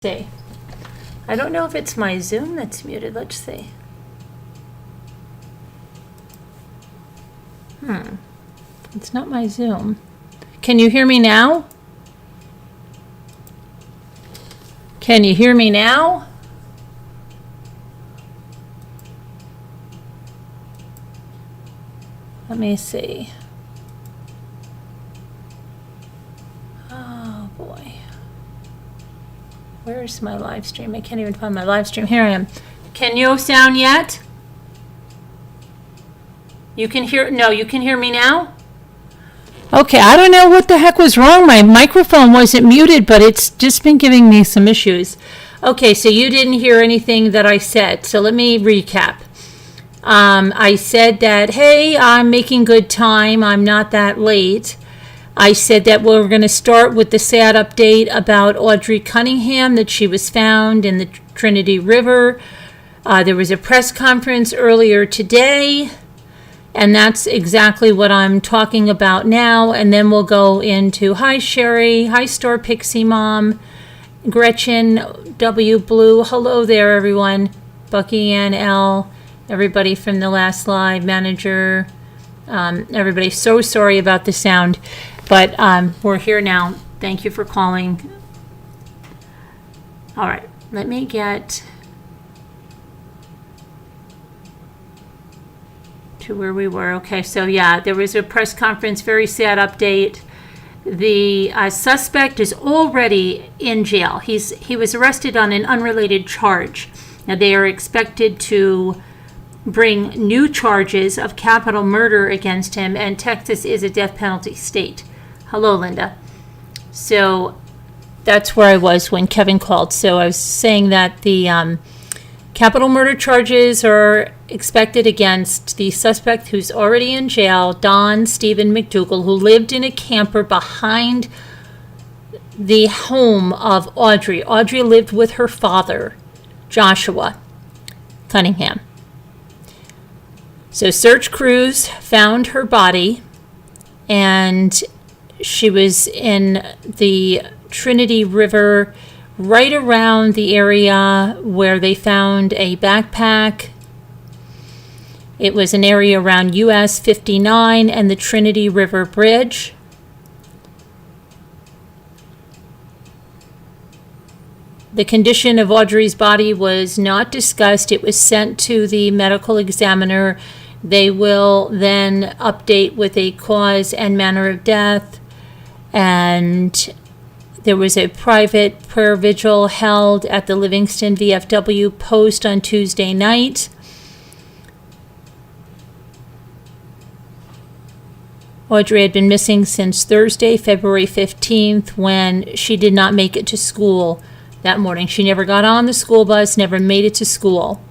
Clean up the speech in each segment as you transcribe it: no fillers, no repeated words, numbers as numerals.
See. I don't know if it's my Zoom that's muted. Let's see. It's not my Zoom. Can you hear me now? Can you hear me now? Let me see. Oh boy. Where's my live stream? I can't even find my live stream. Here I am. Can you sound yet? You can hear, no, you can hear me now? Okay, I don't know what the heck was wrong. My microphone wasn't muted, but it's just been giving me some issues. Okay, so you didn't hear anything that I said. So let me recap. I said that, hey, I'm making good time. I'm not that late. I said that we're going to start with the sad update about Audrii Cunningham, that she was found in the Trinity River. There was a press conference earlier today, and that's exactly what I'm talking about now. And then we'll go into, hi, Sherry. Hi, Star Pixie Mom. Gretchen W. Blue. Hello there, everyone. Bucky Ann L. Everybody from the last live, manager. Everybody, so sorry about the sound. But we're here now. Thank you for calling. All right, let me get to where we were. Okay, so yeah, there was a press conference, very sad update. The suspect is already in jail. He was arrested on an unrelated charge. Now they are expected to bring new charges of capital murder against him, and Texas is a death penalty state. Hello, Linda. So that's where I was when Kevin called. So I was saying that the capital murder charges are expected against the suspect who's already in jail, Don Stephen McDougal, who lived in a camper behind the home of Audrii. Audrii lived with her father, Joshua Cunningham. So search crews found her body, and she was in the Trinity River, right around the area where they found a backpack. It was an area around US 59 and the Trinity River Bridge. The condition of Audrii's body was not discussed. It was sent to the medical examiner. They will then update with a cause and manner of death. And there was a private prayer vigil held at the Livingston VFW post on Tuesday night. Audrii had been missing since Thursday, February 15th, when she did not make it to school that morning. She never got on the school bus, never made it to school.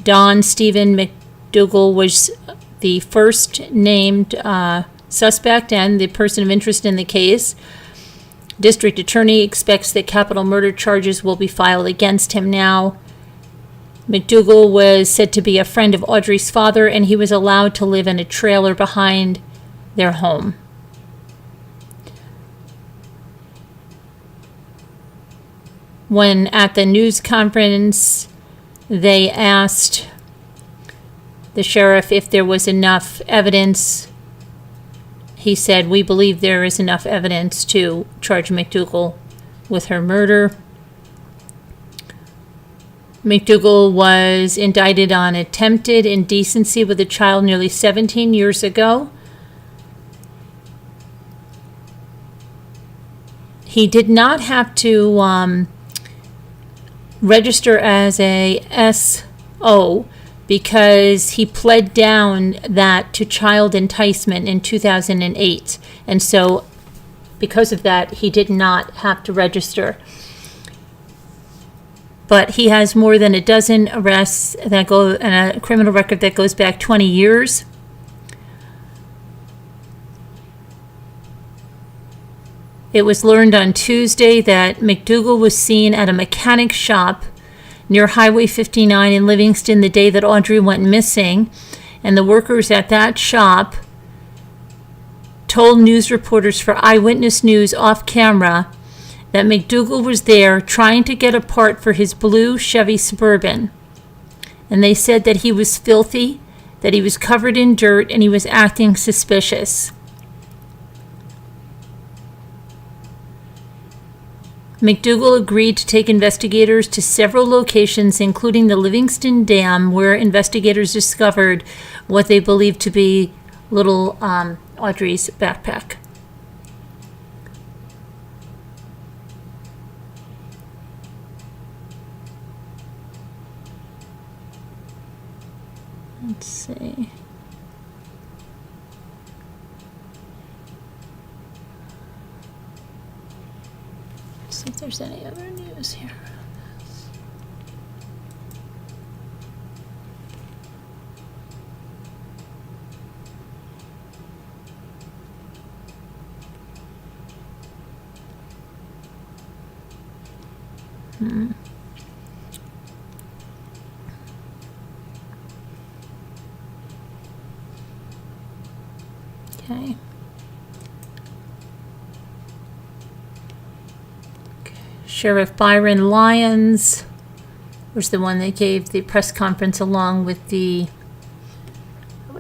Don Stephen McDougal was the first named suspect and the person of interest in the case. District Attorney expects that capital murder charges will be filed against him now. McDougal was said to be a friend of Audrii's father, and he was allowed to live in a trailer behind their home. When at the news conference, they asked the sheriff if there was enough evidence. He said, "We believe there is enough evidence to charge McDougal with her murder." McDougal was indicted on attempted indecency with a child nearly 17 years ago. He did not have to register as a SO because he pled down that to child enticement in 2008. And so because of that, he did not have to register. But he has more than a dozen arrests that go, and a criminal record that goes back 20 years. It was learned on Tuesday that McDougal was seen at a mechanic shop near Highway 59 in Livingston the day that Audrii went missing, and the workers at that shop told news reporters for Eyewitness News off camera that McDougal was there trying to get a part for his blue Chevy Suburban. And they said that he was filthy, that he was covered in dirt, and he was acting suspicious. McDougal agreed to take investigators to several locations, including the Livingston Dam, where investigators discovered what they believed to be little Audrii's backpack. Let's see. See if there's any other news here. Okay. Sheriff Byron Lyons was the one that gave the press conference along with the, I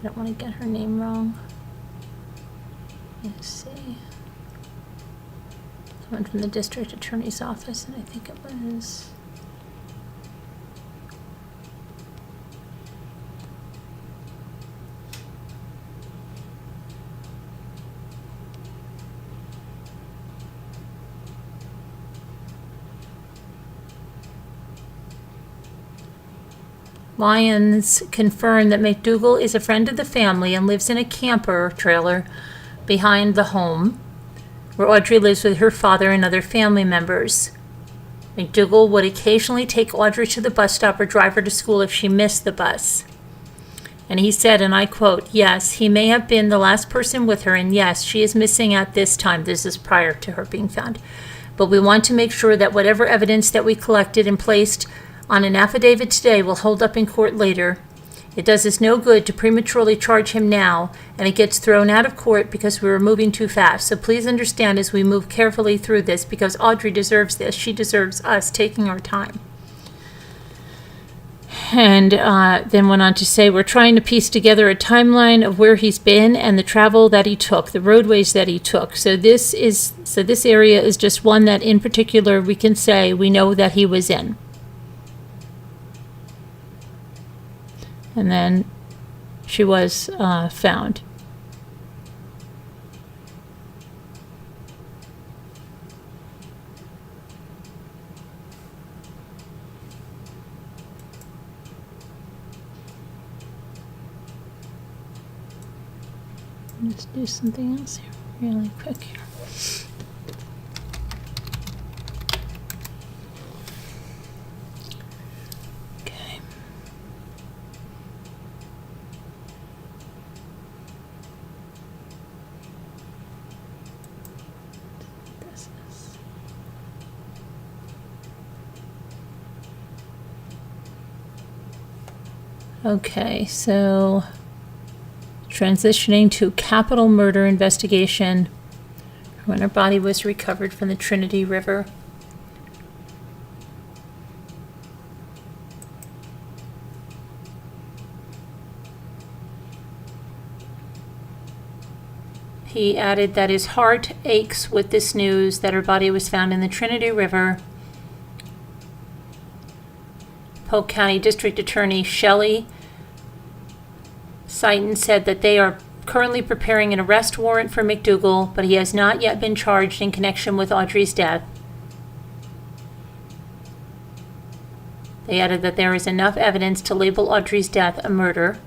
don't want to get her name wrong. Let's see. Someone from the district attorney's office, and I think it was. Lyons confirmed that McDougal is a friend of the family and lives in a camper trailer behind the home, where Audrii lives with her father and other family members. McDougal would occasionally take Audrii to the bus stop or drive her to school if she missed the bus. And he said, and I quote, "Yes, he may have been the last person with her, and yes, she is missing at this time." This is prior to her being found. "But we want to make sure that whatever evidence that we collected and placed on an affidavit today will hold up in court later. It does us no good to prematurely charge him now, and it gets thrown out of court because we were moving too fast. So please understand as we move carefully through this, because Audrii deserves this. She deserves us taking our time." And then went on to say, "We're trying to piece together a timeline of where he's been and the travel that he took, the roadways that he took. So this area is just one that in particular we can say we know that he was in." And then she was found. Let's do something else here really quick here. Okay, so transitioning to capital murder investigation when her body was recovered from the Trinity River. He added that his heart aches with this news that her body was found in the Trinity River. Polk County District Attorney Shelley Sighton said that they are currently preparing an arrest warrant for McDougal, but he has not yet been charged in connection with Audrii's death. They added that there is enough evidence to label Audrii's death a murder.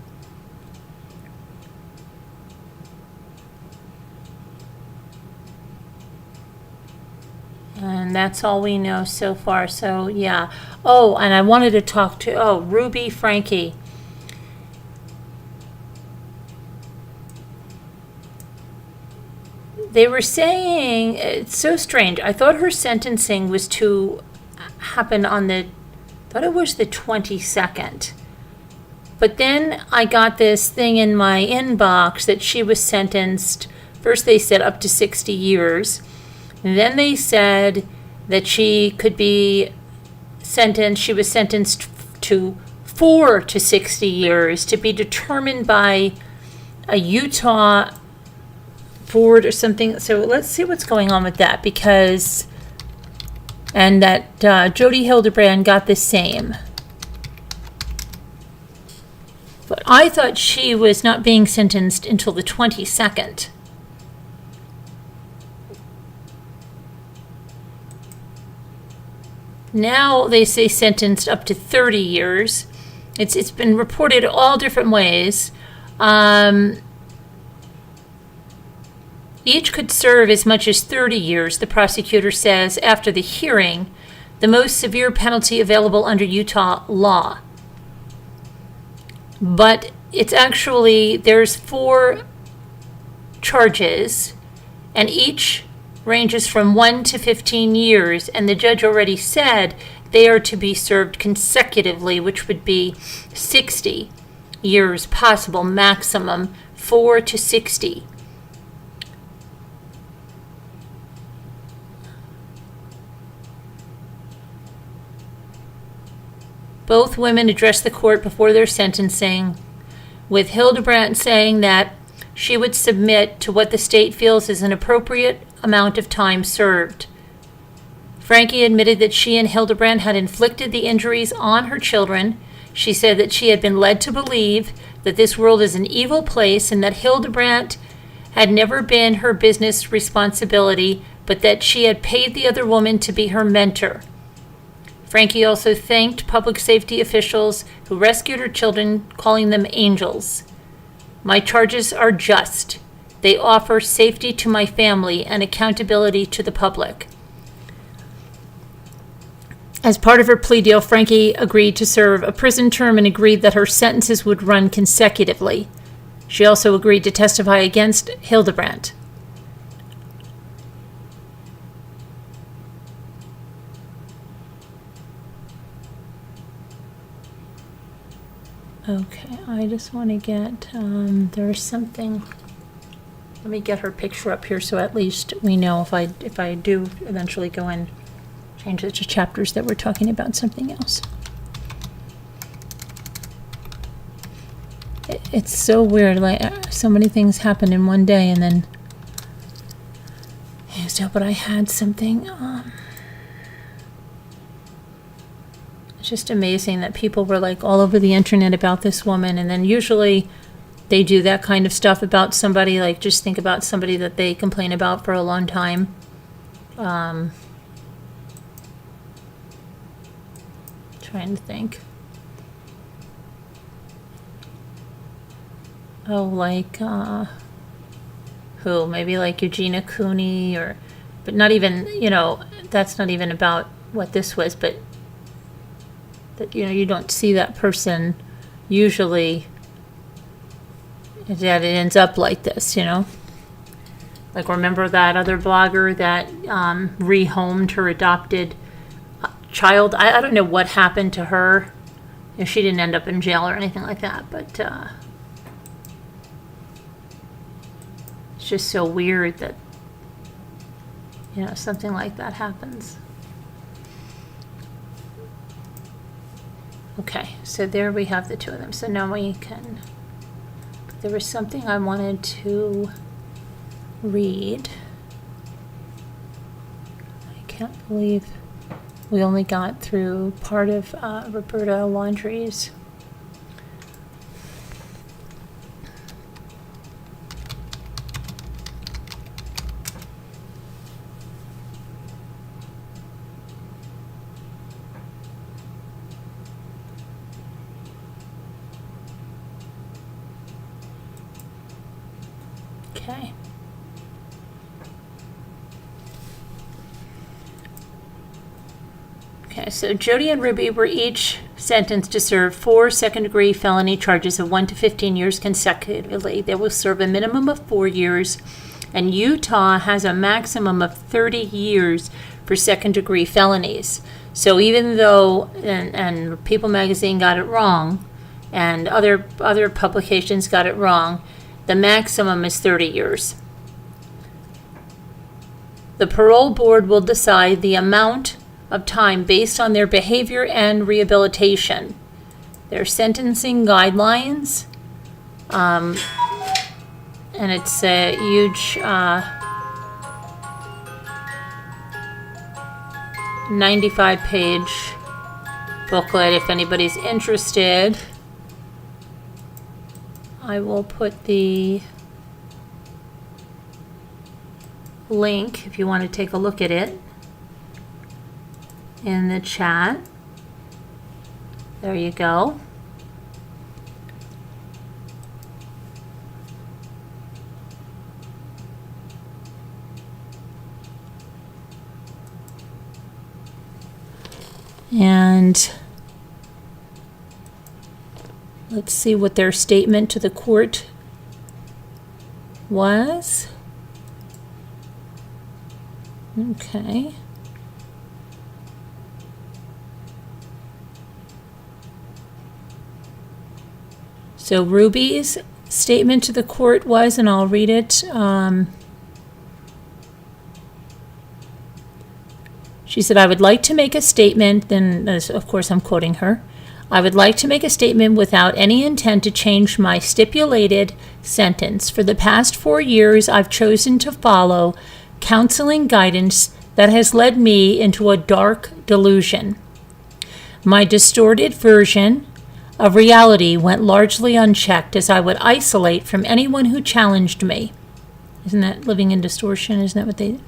And that's all we know so far. So, yeah. Oh, and I wanted to talk to, Ruby Franke. They were saying, it's so strange. I thought her sentencing was to happen on I thought it was the 22nd. But then I got this thing in my inbox that she was sentenced, first they said up to 60 years. And then they said that she was sentenced to 4 to 60 years to be determined by a Utah board or something. So let's see what's going on with that, and that Jodi Hildebrand got the same. But I thought she was not being sentenced until the 22nd. Now they say sentenced up to 30 years. It's been reported all different ways. Each could serve as much as 30 years, the prosecutor says, after the hearing, the most severe penalty available under Utah law. But it's actually, there's 4 charges, and each ranges from 1 to 15 years, and the judge already said they are to be served consecutively, which would be 60 years possible, maximum 4 to 60. Both women addressed the court before their sentencing, with Hildebrand saying that she would submit to what the state feels is an appropriate amount of time served. Frankie admitted that she and Hildebrand had inflicted the injuries on her children. She said that she had been led to believe that this world is an evil place and that Hildebrand had never been her business responsibility, but that she had paid the other woman to be her mentor. Frankie also thanked public safety officials who rescued her children, calling them angels. My charges are just. They offer safety to my family and accountability to the public. As part of her plea deal, Frankie agreed to serve a prison term and agreed that her sentences would run consecutively. She also agreed to testify against Hildebrand. Okay, I just want to get, there's something, let me get her picture up here so at least we know if I do eventually go and change it to chapters that we're talking about something else. It's so weird, like so many things happen in one day and then, yeah, so, but I had something, it's just amazing that people were like all over the internet about this woman, and then usually they do that kind of stuff about somebody, like just think about somebody that they complain about for a long time. Trying to think. Oh, like who? Maybe like Eugenia Cooney, but not even, that's not even about what this was, but that, you don't see that person usually, that it ends up like this, Like, remember that other blogger that rehomed her adopted child? I don't know what happened to her. She didn't end up in jail or anything like that, but it's just so weird that, something like that happens. Okay, so there we have the two of them. So now we can, there was something I wanted to read. I can't believe we only got through part of Roberta Laundrie's. Okay. Okay, so Jodi and Ruby were each sentenced to serve 4 second-degree felony charges of 1 to 15 years consecutively. They will serve a minimum of 4 years, and Utah has a maximum of 30 years for second-degree felonies. So even though, and People Magazine got it wrong, and other publications got it wrong, the maximum is 30 years. The parole board will decide the amount of time based on their behavior and rehabilitation. Their sentencing guidelines, and it's a huge 95-page booklet if anybody's interested. I will put the link if you want to take a look at it in the chat. There you go. And let's see what their statement to the court was. Okay. So Ruby's statement to the court was, and I'll read it. She said, I would like to make a statement, then of course I'm quoting her. I would like to make a statement without any intent to change my stipulated sentence. For the past 4 years, I've chosen to follow counseling guidance that has led me into a dark delusion. My distorted version of reality went largely unchecked as I would isolate from anyone who challenged me. Isn't that living in distortion? Isn't that what they...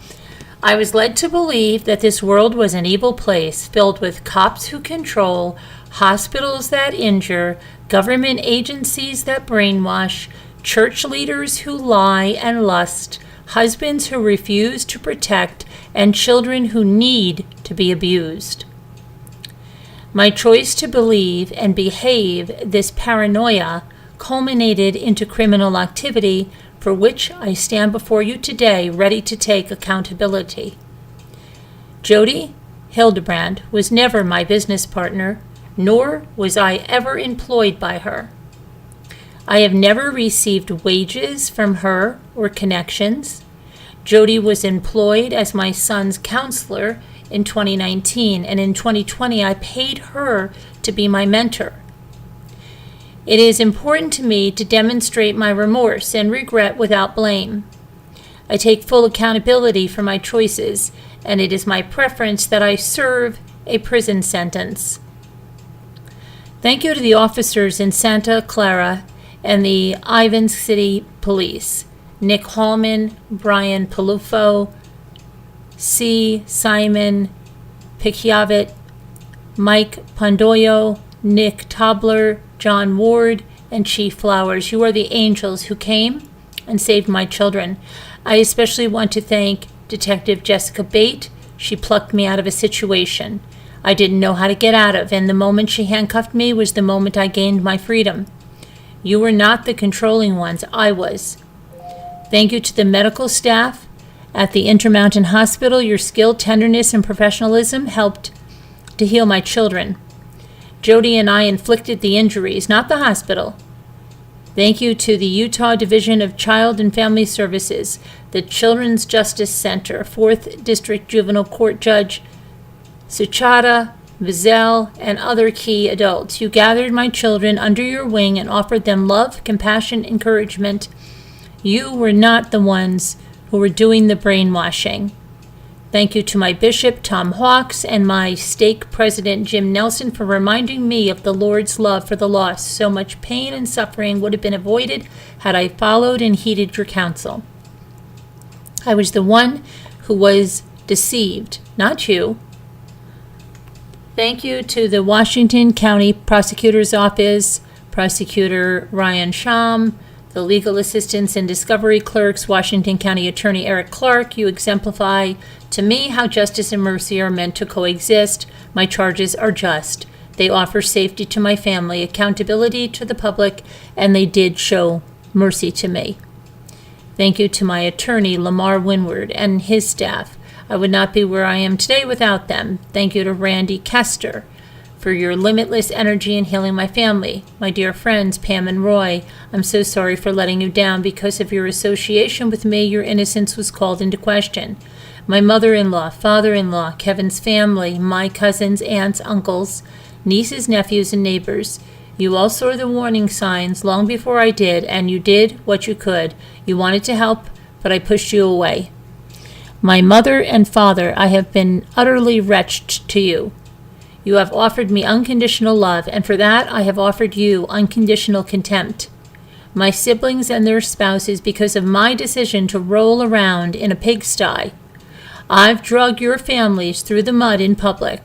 I was led to believe that this world was an evil place filled with cops who control, hospitals that injure, government agencies that brainwash, church leaders who lie and lust, husbands who refuse to protect, and children who need to be abused. My choice to believe and behave this paranoia culminated into criminal activity for which I stand before you today ready to take accountability. Jody Hildebrand was never my business partner, nor was I ever employed by her. I have never received wages from her or connections. Jody was employed as my son's counselor in 2019, and in 2020 I paid her to be my mentor. It is important to me to demonstrate my remorse and regret without blame. I take full accountability for my choices, and it is my preference that I serve a prison sentence. Thank you to the officers in Santa Clara and the Ivins City Police, Nick Hallman, Brian Palufo, C. Simon Pichiavit, Mike Pondoyo, Nick Tobler, John Ward, and Chief Flowers. You are the angels who came and saved my children. I especially want to thank Detective Jessica Bate. She plucked me out of a situation I didn't know how to get out of, and the moment she handcuffed me was the moment I gained my freedom. You were not the controlling ones, I was. Thank you to the medical staff at the Intermountain Hospital. Your skill, tenderness, and professionalism helped to heal my children. Jody and I inflicted the injuries, not the hospital. Thank you to the Utah Division of Child and Family Services, the Children's Justice Center, 4th District Juvenile Court Judge Suchata Vizel, and other key adults. You gathered my children under your wing and offered them love, compassion, encouragement. You were not the ones who were doing the brainwashing. Thank you to my bishop, Tom Hawks, and my stake president, Jim Nelson, for reminding me of the Lord's love for the lost. So much pain and suffering would have been avoided had I followed and heeded your counsel. I was the one who was deceived, not you. Thank you to the Washington County Prosecutor's Office, Prosecutor Ryan Sham, the legal assistants and discovery clerks, Washington County Attorney Eric Clark. You exemplify to me how justice and mercy are meant to coexist. My charges are just. They offer safety to my family, accountability to the public, and they did show mercy to me. Thank you to my attorney, Lamar Winward, and his staff. I would not be where I am today without them. Thank you to Randy Kester for your limitless energy in healing my family. My dear friends, Pam and Roy, I'm so sorry for letting you down. Because of your association with me, your innocence was called into question. My mother-in-law, father-in-law, Kevin's family, my cousins, aunts, uncles, nieces, nephews, and neighbors. You all saw the warning signs long before I did, and you did what you could. You wanted to help, but I pushed you away. My mother and father, I have been utterly wretched to you. You have offered me unconditional love, and for that I have offered you unconditional contempt. My siblings and their spouses, because of my decision to roll around in a pigsty. I've dragged your families through the mud in public.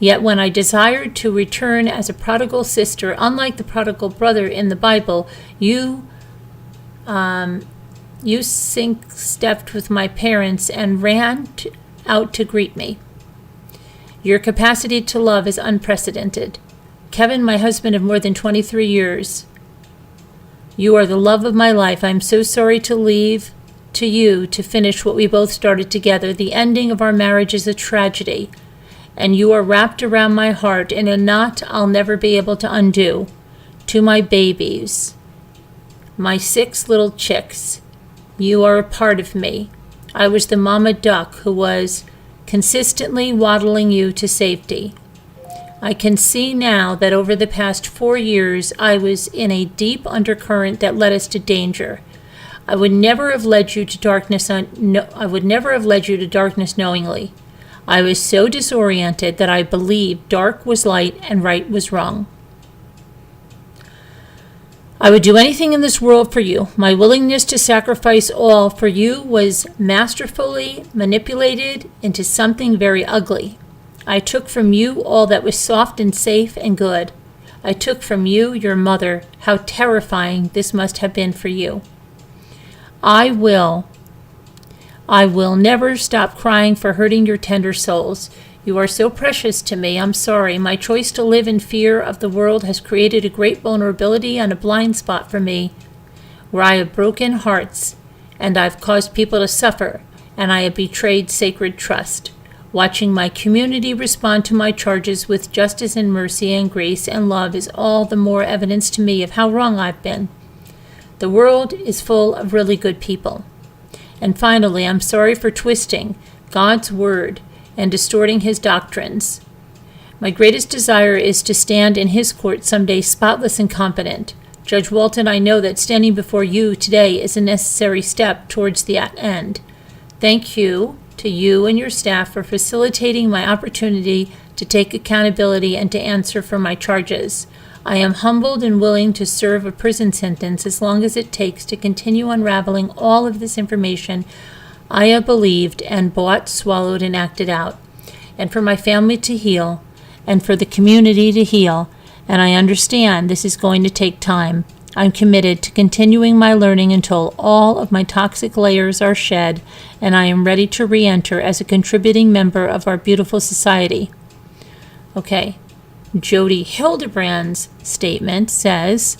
Yet when I desired to return as a prodigal sister, unlike the prodigal brother in the Bible, you stepped with my parents and ran out to greet me. Your capacity to love is unprecedented. Kevin, my husband of more than 23 years, you are the love of my life. I'm so sorry to leave to you to finish what we both started together. The ending of our marriage is a tragedy, and you are wrapped around my heart in a knot I'll never be able to undo. To my babies, my 6 little chicks, you are a part of me. I was the mama duck who was consistently waddling you to safety. I can see now that over the past 4 years, I was in a deep undercurrent that led us to danger. I would never have led you to darkness knowingly. I was so disoriented that I believed dark was light and right was wrong. I would do anything in this world for you. My willingness to sacrifice all for you was masterfully manipulated into something very ugly. I took from you all that was soft and safe and good. I took from you your mother. How terrifying this must have been for you. I will never stop crying for hurting your tender souls. You are so precious to me. I'm sorry. My choice to live in fear of the world has created a great vulnerability and a blind spot for me, where I have broken hearts, and I've caused people to suffer, and I have betrayed sacred trust. Watching my community respond to my charges with justice and mercy and grace and love is all the more evidence to me of how wrong I've been. The world is full of really good people. And finally, I'm sorry for twisting God's word and distorting his doctrines. My greatest desire is to stand in his court someday spotless and competent. Judge Walton, I know that standing before you today is a necessary step towards the end. Thank you to you and your staff for facilitating my opportunity to take accountability and to answer for my charges. I am humbled and willing to serve a prison sentence as long as it takes to continue unraveling all of this information I have believed and bought, swallowed, and acted out, and for my family to heal, and for the community to heal, and I understand this is going to take time. I'm committed to continuing my learning until all of my toxic layers are shed, and I am ready to re-enter as a contributing member of our beautiful society. Okay, Jody Hildebrand's statement says,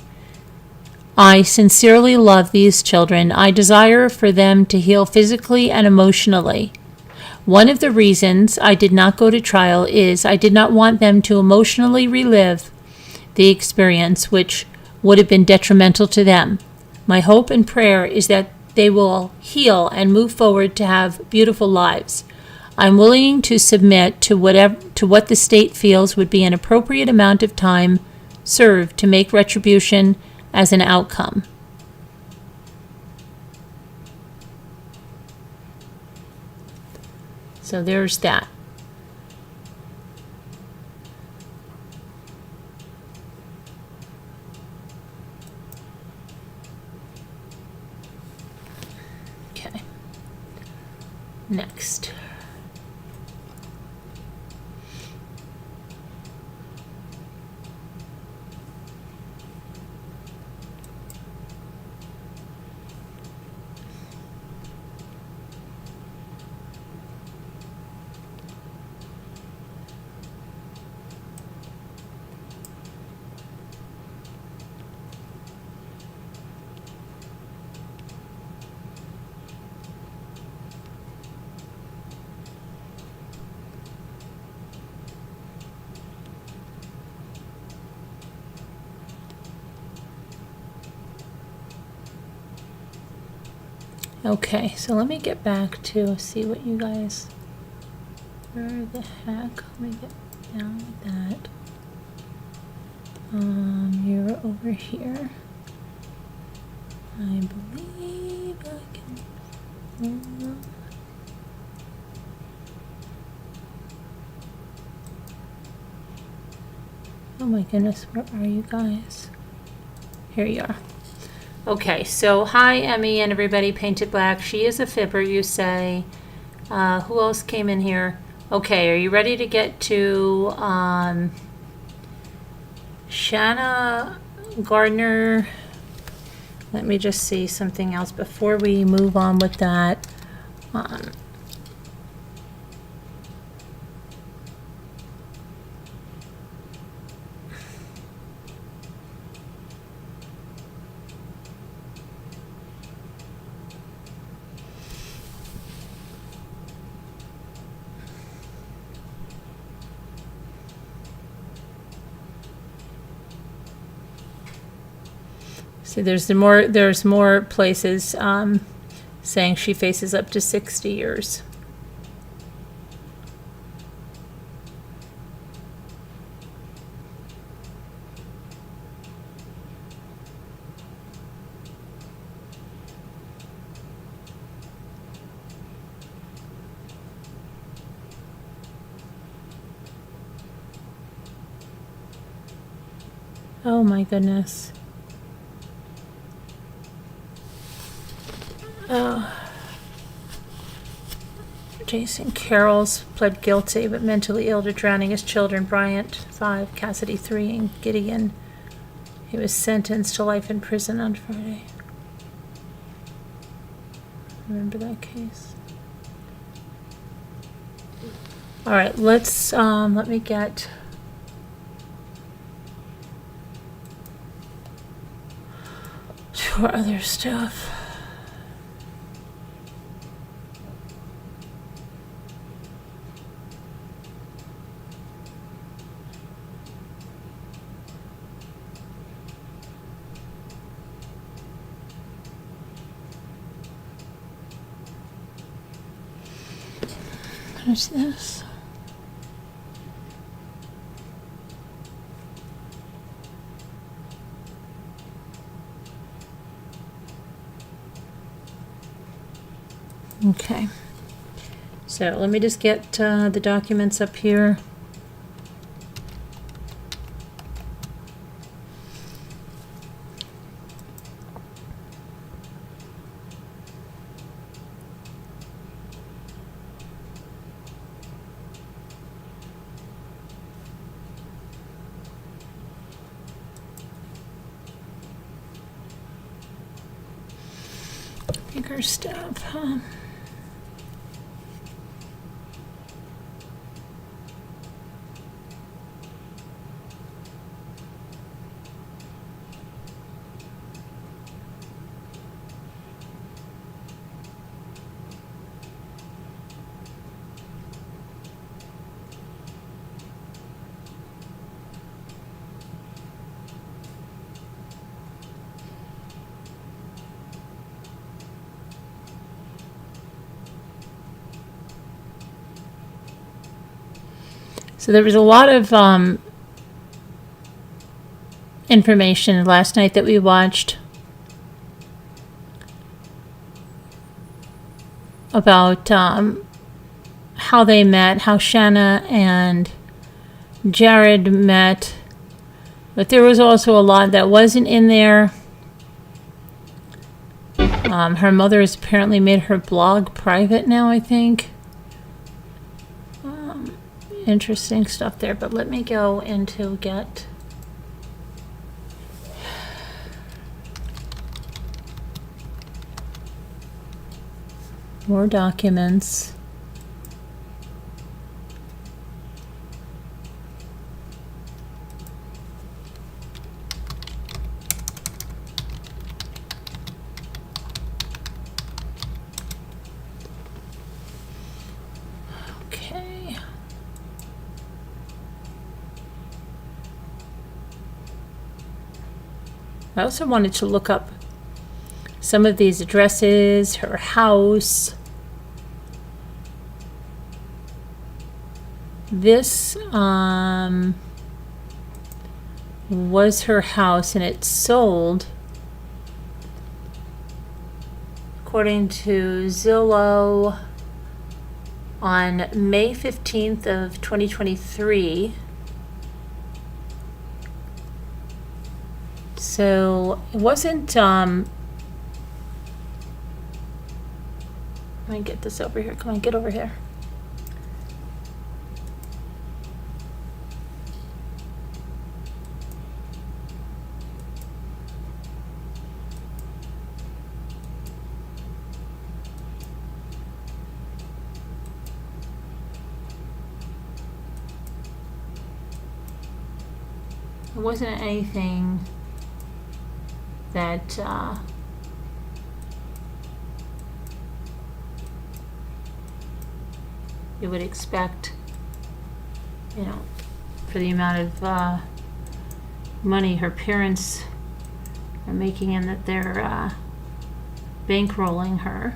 I sincerely love these children. I desire for them to heal physically and emotionally. One of the reasons I did not go to trial is I did not want them to emotionally relive the experience, which would have been detrimental to them. My hope and prayer is that they will heal and move forward to have beautiful lives. I'm willing to submit to what the state feels would be an appropriate amount of time served to make retribution as an outcome. So there's that. Okay. Next. Okay, so let me get back to see what you guys, where the heck, let me get down like that. You're over here. I believe I can. Oh my goodness, where are you guys? Here you are. Okay, so hi Emmy and everybody, Painted Black. She is a fibber, you say. Who else came in here? Okay, are you ready to get to Shanna Gardner? Let me just see something else before we move on with that. See, there's more places saying she faces up to 60 years. Oh my goodness. Jason Carroll's pled guilty but mentally ill to drowning his children. Bryant 5, Cassidy 3, and Gideon. He was sentenced to life in prison on Friday. Remember that case? All right, let's let me get to our other stuff. What is this? Okay, so let me just get the documents up here. Bigger stuff, huh? So there was a lot of information last night that we watched about how they met, how Shanna and Jared met, but there was also a lot that wasn't in there. Her mother has apparently made her blog private now, I think. Interesting stuff there, but let me go into get more documents. I also wanted to look up some of these addresses, her house. This was her house, and it sold, according to Zillow, on May 15th of 2023. So it wasn't, let me get this over here. Come on, get over here. It wasn't anything that you would expect, you know, for the amount of money her parents are making and that they're bankrolling her.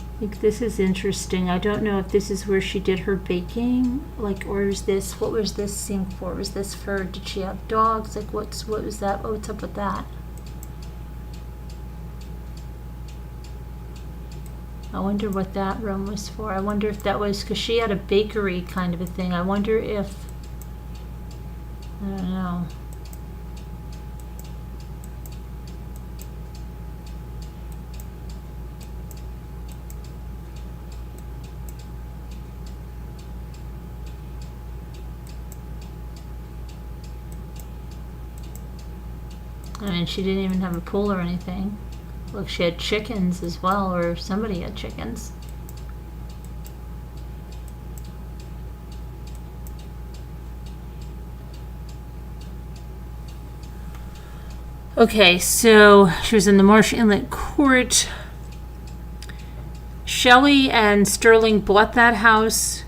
I think this is interesting. I don't know if this is where she did her baking, like, or is this, what was this sink for? Was this for, did she have dogs? Like, what was that? What's up with that? I wonder what that room was for. I wonder if that was, because she had a bakery kind of a thing. I wonder if, I don't know. I mean, she didn't even have a pool or anything. Look, she had chickens as well, or somebody had chickens. Okay, so she was in the Marsh Inlet Court. Shelley and Sterling bought that house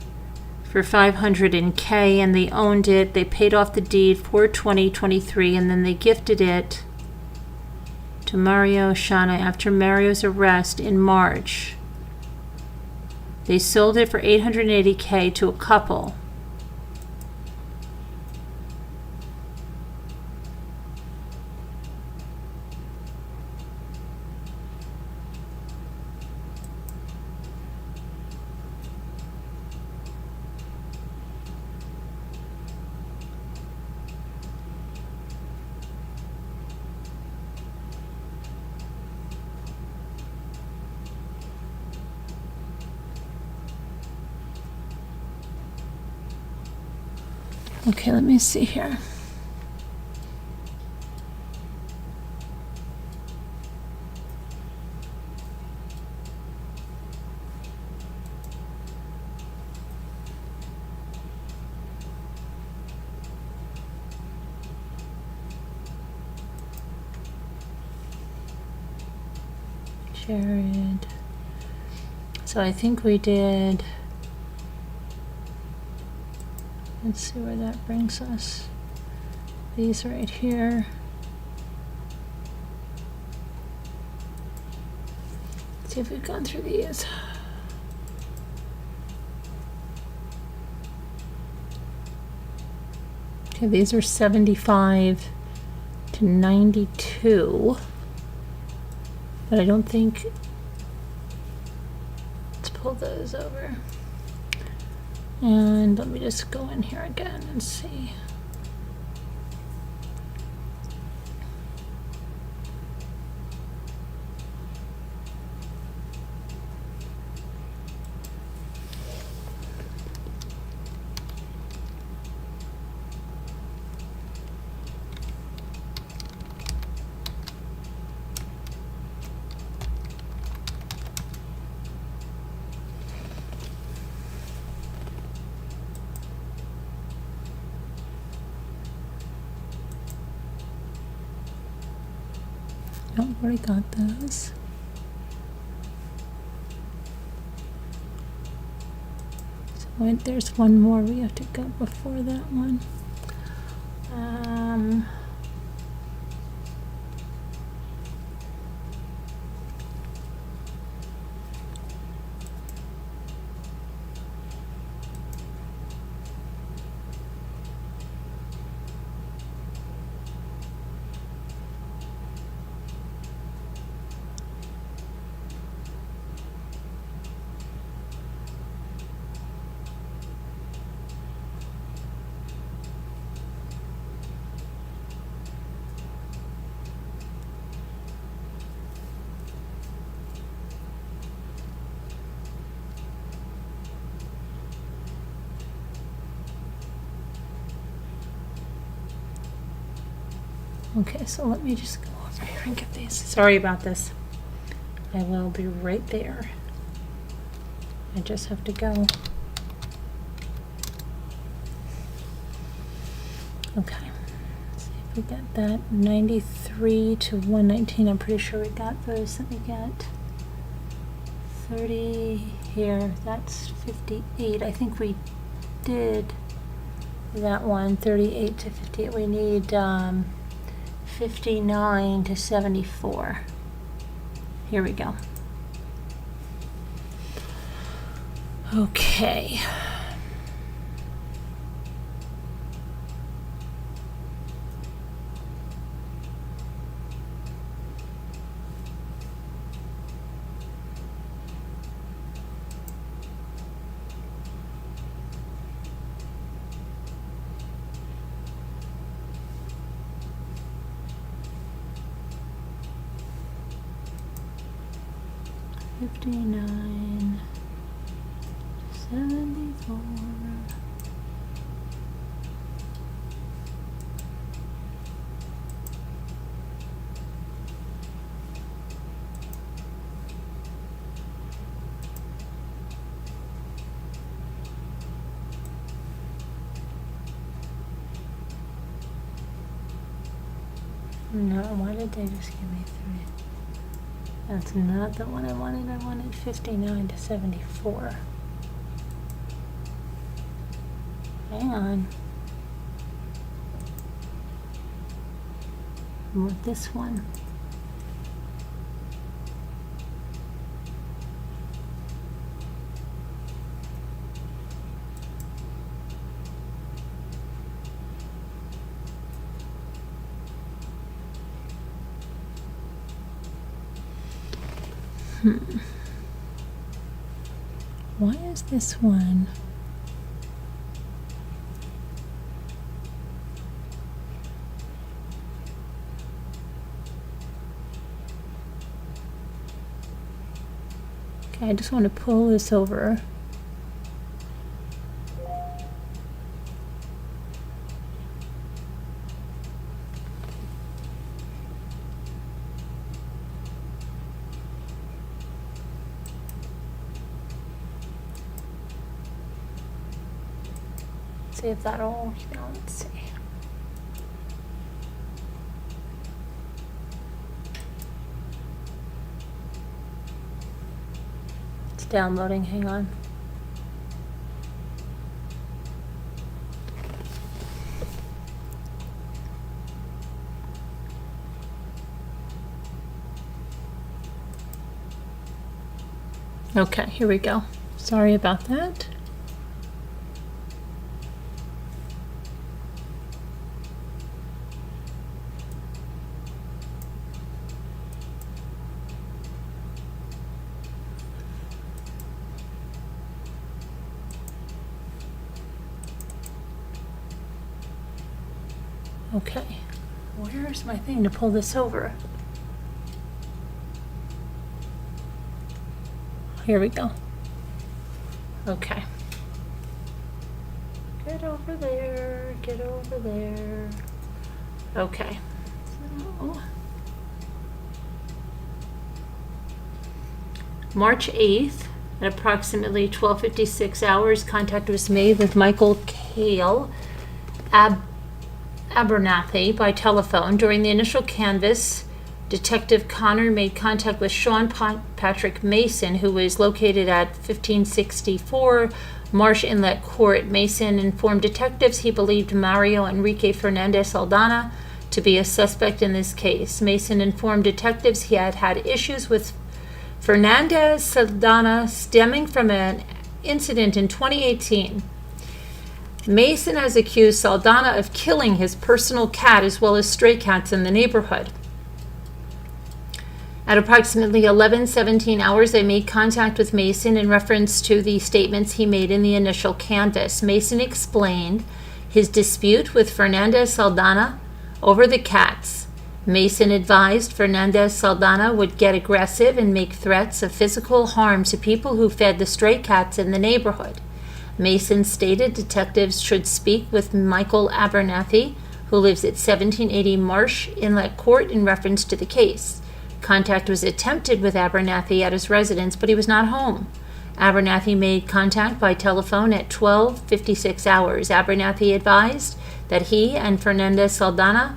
for $500K, and they owned it. They paid off the deed for 2023, and then they gifted it to Mario Shanna after Mario's arrest in March. They sold it for $880K to a couple. Okay, let me see here. Jared. So I think we did. Let's see where that brings us. These right here. Let's see if we've gone through these. Okay, these are 75 to 92. But I don't think. Let's pull those over. And let me just go in here again and see. Oh, already got those. So Wait, there's one more we have to go before that one. Okay, so let me just go over here and get these. Sorry about this. I will be right there. I just have to go. Okay, let's see if we get that 93 to 119. I'm pretty sure we got those. Let me get 30 here. That's 58. I think we did that one. 38 to 58. We need 59 to 74. Here we go. Okay. $59, $74. No, why did they just give me 3? That's not the one I wanted. I wanted 59 to 74. Hang on. I want this one. Why is this one? Okay, I just want to pull this over. See if that'll, let's see. It's downloading, hang on. Okay, here we go. Sorry about that. Okay, where's my thing to pull this over? Here we go. Okay. Get over there, get over there. Okay. So, March 8th at approximately 12:56 hours, contact was made with Michael Cale Abernathy by telephone. During the initial canvass, Detective Connor made contact with Sean Patrick Mason, who was located at 1564 Marsh Inlet Court. Mason informed detectives he believed Mario Enrique Fernandez Saldana to be a suspect in this case. Mason informed detectives he had had issues with Fernandez Saldana stemming from an incident in 2018. Mason has accused Saldana of killing his personal cat as well as stray cats in the neighborhood. At approximately 11:17 hours, I made contact with Mason in reference to the statements he made in the initial canvass. Mason explained his dispute with Fernandez Saldana over the cats. Mason advised Fernandez Saldana would get aggressive and make threats of physical harm to people who fed the stray cats in the neighborhood. Mason stated detectives should speak with Michael Abernathy, who lives at 1780 Marsh Inlet Court, in reference to the case. Contact was attempted with Abernathy at his residence, but he was not home. Abernathy made contact by telephone at 12:56 hours. Abernathy advised that he and Fernandez Saldana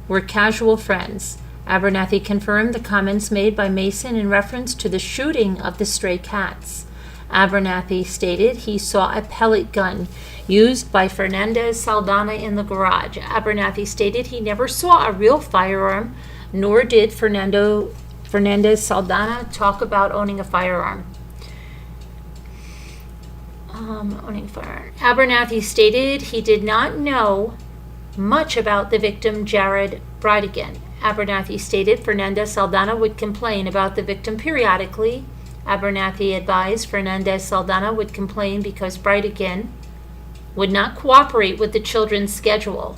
were casual friends. Abernathy confirmed the comments made by Mason in reference to the shooting of the stray cats. Abernathy stated he saw a pellet gun used by Fernandez Saldana in the garage. Abernathy stated he never saw a real firearm, nor did Fernandez Saldana talk about owning a firearm. Abernathy stated he did not know much about the victim, Jared Bridegan. Abernathy stated Fernandez Saldana would complain about the victim periodically. Abernathy advised Fernandez Saldana would complain because Bridegan would not cooperate with the children's schedule.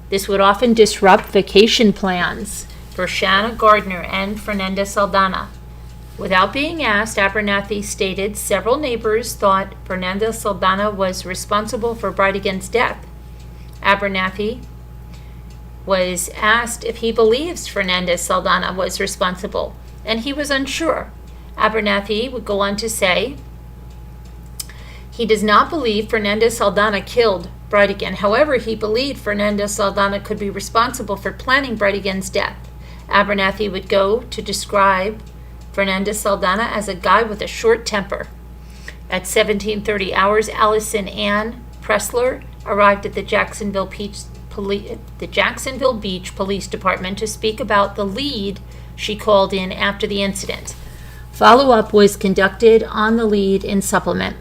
This would often disrupt vacation plans for Shanna Gardner and Fernandez Saldana. Without being asked, Abernathy stated several neighbors thought Fernandez Saldana was responsible for Bridegan's death. Abernathy was asked if he believes Fernandez Saldana was responsible, and he was unsure. Abernathy would go on to say he does not believe Fernandez Saldana killed Bridegan. However, he believed Fernandez Saldana could be responsible for planning Bridegan's death. Abernathy would go to describe Fernandez Saldana as a guy with a short temper. At 17:30 hours, Allison Ann Pressler arrived at the Jacksonville Beach Police Department to speak about the lead she called in after the incident. Follow-up was conducted on the lead in supplement.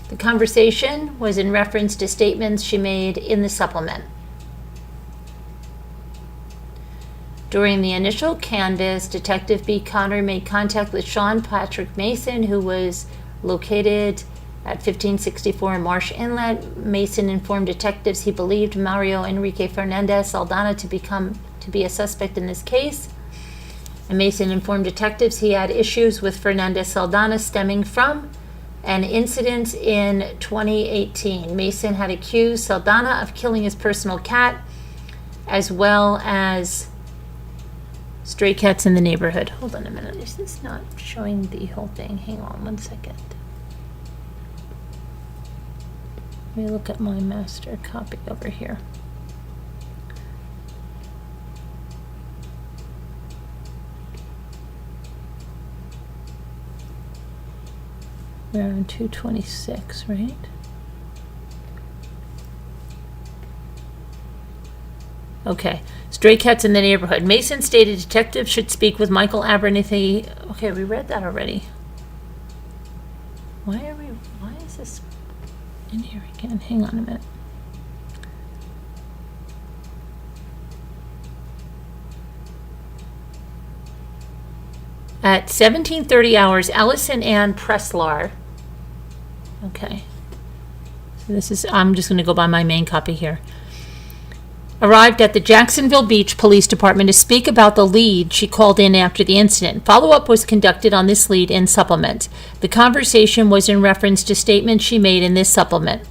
The conversation was in reference to statements she made in the supplement. During the initial canvass, Detective B. Connor made contact with Sean Patrick Mason, who was located at 1564 Marsh Inlet. Mason informed detectives he believed Mario Enrique Fernandez Saldana to be a suspect in this case. And Mason informed detectives he had issues with Fernandez Saldana stemming from an incident in 2018. Mason had accused Saldana of killing his personal cat, as well as stray cats in the neighborhood. Hold on a minute. Is this not showing the whole thing? Hang on one second. Let me look at my master copy over here. We're on 226, right? Okay. Stray cats in the neighborhood. Mason stated detectives should speak with Michael Abernathy. Okay, we read that already. Why is this in here again? Hang on a minute. At 17:30 hours, Allison Ann Pressler. Okay. So I'm just going to go by my main copy here. Arrived at the Jacksonville Beach Police Department to speak about the lead she called in after the incident. Follow-up was conducted on this lead in supplement. The conversation was in reference to statements she made in this supplement.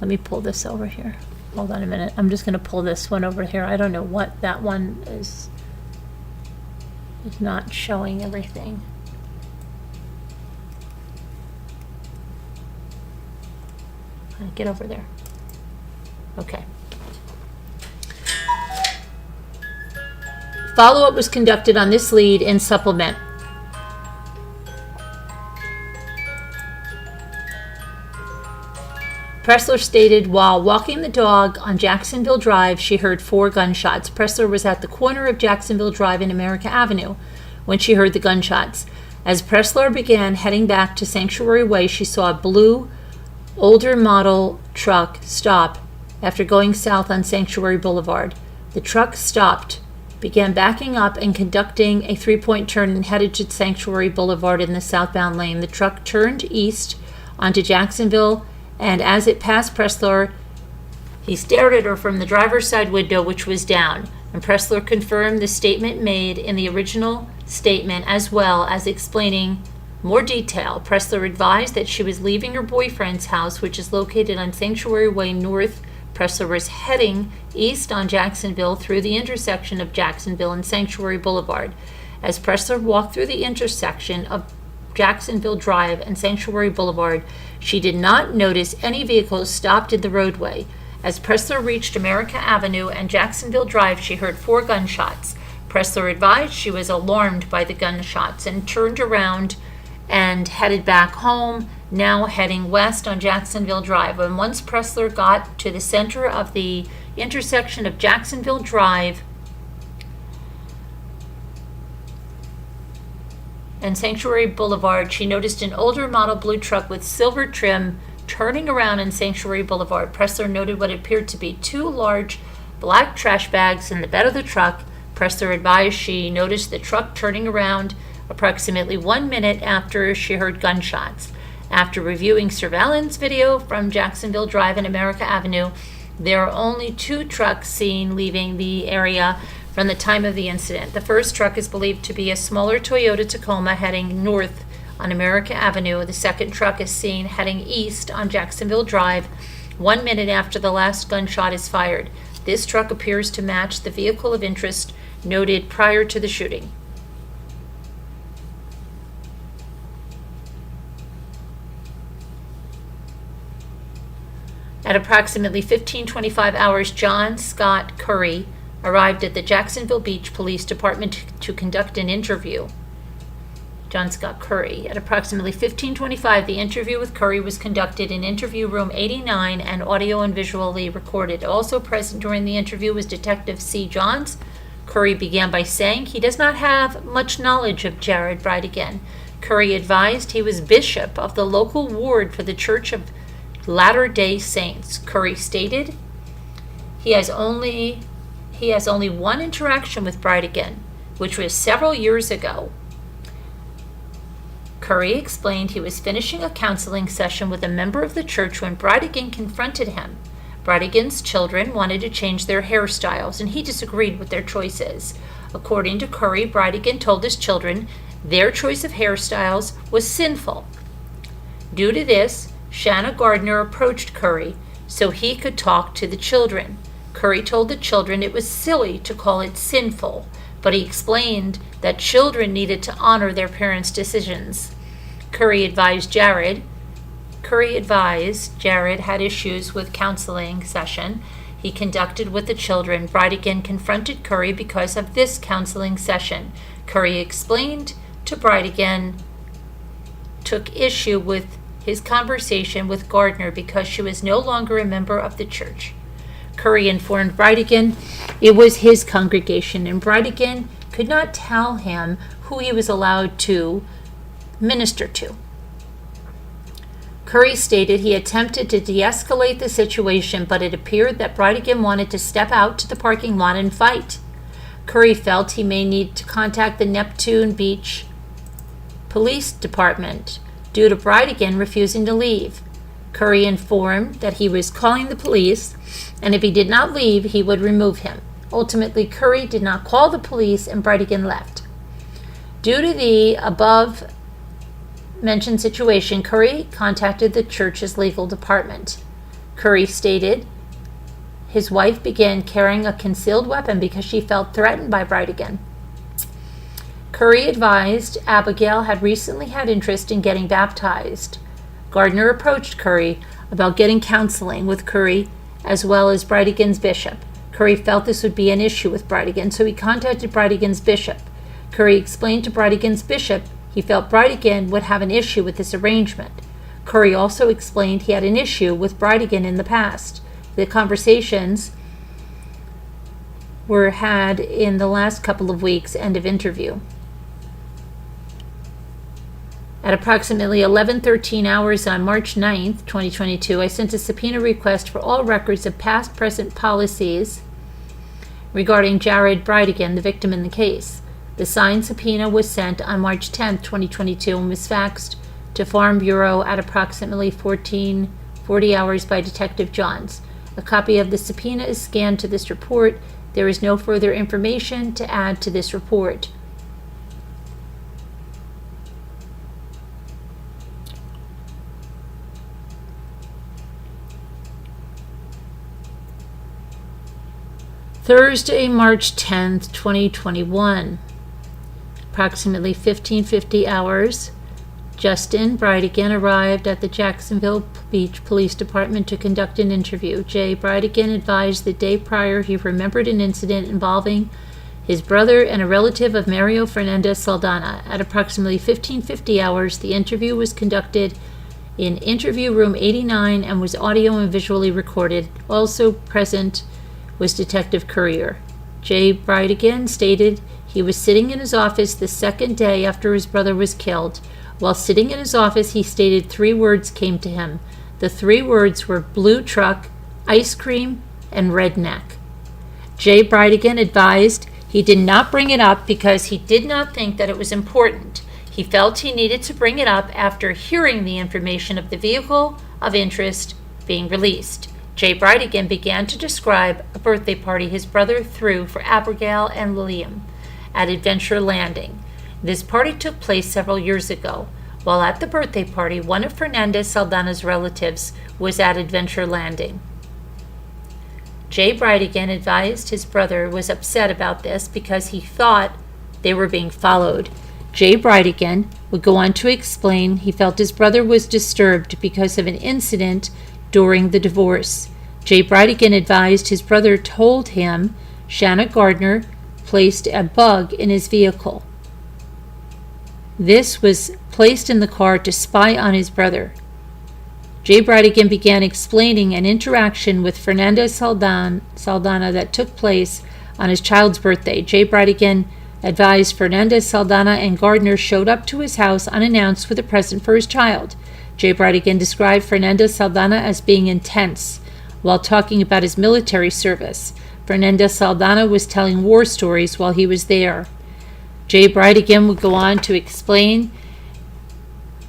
Let me pull this over here. Hold on a minute. I'm just going to pull this one over here. I don't know what that one is. It's not showing everything. Get over there. Okay. Follow-up was conducted on this lead in supplement. Pressler stated while walking the dog on Jacksonville Drive, she heard 4 gunshots. Pressler was at the corner of Jacksonville Drive and America Avenue when she heard the gunshots. As Pressler began heading back to Sanctuary Way, she saw a blue, older model truck stop after going south on Sanctuary Boulevard. The truck stopped, began backing up and conducting a 3-point turn and headed to Sanctuary Boulevard in the southbound lane. The truck turned east onto Jacksonville, and as it passed Pressler, he stared at her from the driver's side window, which was down. And Pressler confirmed the statement made in the original statement, as well as explaining more detail. Pressler advised that she was leaving her boyfriend's house, which is located on Sanctuary Way North. Pressler was heading east on Jacksonville through the intersection of Jacksonville and Sanctuary Boulevard. As Pressler walked through the intersection of Jacksonville Drive and Sanctuary Boulevard, she did not notice any vehicles stopped in the roadway. As Pressler reached America Avenue and Jacksonville Drive, she heard 4 gunshots. Pressler advised she was alarmed by the gunshots and turned around and headed back home, now heading west on Jacksonville Drive. And once Pressler got to the center of the intersection of Jacksonville Drive and Sanctuary Boulevard, she noticed an older model blue truck with silver trim turning around in Sanctuary Boulevard. Pressler noted what appeared to be 2 large black trash bags in the bed of the truck. Pressler advised she noticed the truck turning around approximately 1 minute after she heard gunshots. After reviewing surveillance video from Jacksonville Drive and America Avenue, there are only 2 trucks seen leaving the area from the time of the incident. The first truck is believed to be a smaller Toyota Tacoma heading north on America Avenue. The second truck is seen heading east on Jacksonville Drive 1 minute after the last gunshot is fired. This truck appears to match the vehicle of interest noted prior to the shooting. At approximately 15:25 hours, John Scott Curry arrived at the Jacksonville Beach Police Department to conduct an interview. John Scott Curry. At approximately 15:25, the interview with Curry was conducted in interview room 89 and audio and visually recorded. Also present during the interview was Detective C. Johns. Curry began by saying he does not have much knowledge of Jared Bridegan. Curry advised he was bishop of the local ward for the Church of Latter-day Saints. Curry stated he has only one interaction with Bridegan, which was several years ago. Curry explained he was finishing a counseling session with a member of the church when Bridegan confronted him. Bridegan's children wanted to change their hairstyles, and he disagreed with their choices. According to Curry, Bridegan told his children their choice of hairstyles was sinful. Due to this, Shanna Gardner approached Curry so he could talk to the children. Curry told the children it was silly to call it sinful, but he explained that children needed to honor their parents' decisions. Curry advised Jared had issues with counseling session he conducted with the children. Bridegan confronted Curry because of this counseling session. Curry explained to Bridegan took issue with his conversation with Gardner because she was no longer a member of the church. Curry informed Bridegan it was his congregation, and Bridegan could not tell him who he was allowed to minister to. Curry stated he attempted to de-escalate the situation, but it appeared that Bridegan wanted to step out to the parking lot and fight. Curry felt he may need to contact the Neptune Beach Police Department due to Bridegan refusing to leave. Curry informed that he was calling the police, and if he did not leave, he would remove him. Ultimately, Curry did not call the police, and Bridegan left. Due to the above-mentioned situation, Curry contacted the church's legal department. Curry stated his wife began carrying a concealed weapon because she felt threatened by Bridegan. Curry advised Abigail had recently had interest in getting baptized. Gardner approached Curry about getting counseling with Curry as well as Bridegan's bishop. Curry felt this would be an issue with Bridegan, so he contacted Bridegan's bishop. Curry explained to Bridegan's bishop he felt Bridegan would have an issue with this arrangement. Curry also explained he had an issue with Bridegan in the past. The conversations were had in the last couple of weeks. End of interview. At approximately 11:13 hours on March 9th, 2022, I sent a subpoena request for all records of past present policies regarding Jared Bridegan, the victim in the case. The signed subpoena was sent on March 10th, 2022, and was faxed to Farm Bureau at approximately 14:40 hours by Detective Johns. A copy of the subpoena is scanned to this report. There is no further information to add to this report. Thursday, March 10th, 2021. Approximately 15:50 hours. Justin Bridegan arrived at the Jacksonville Beach Police Department to conduct an interview. Jay Bridegan advised the day prior he remembered an incident involving his brother and a relative of Mario Fernandez Saldana. At approximately 15:50 hours, the interview was conducted in interview room 89 and was audio and visually recorded. Also present was Detective Courier. Jay Bridegan stated he was sitting in his office the second day after his brother was killed. While sitting in his office, he stated 3 words came to him. The 3 words were blue truck, ice cream, and redneck. Jay Bridegan advised he did not bring it up because he did not think that it was important. He felt he needed to bring it up after hearing the information of the vehicle of interest being released. Jay Bridegan began to describe a birthday party his brother threw for Abigail and Liam at Adventure Landing. This party took place several years ago. While at the birthday party, one of Fernandez Saldana's relatives was at Adventure Landing. Jay Bridegan advised his brother was upset about this because he thought they were being followed. Jay Bridegan would go on to explain he felt his brother was disturbed because of an incident during the divorce. Jay Bridegan advised his brother told him Shanna Gardner placed a bug in his vehicle. This was placed in the car to spy on his brother. Jay Bridegan began explaining an interaction with Fernandez Saldana that took place on his child's birthday. Jay Bridegan advised Fernandez Saldana and Gardner showed up to his house unannounced with a present for his child. Jay Bridegan described Fernandez Saldana as being intense while talking about his military service. Fernandez Saldana was telling war stories while he was there. Jay Bridegan would go on to explain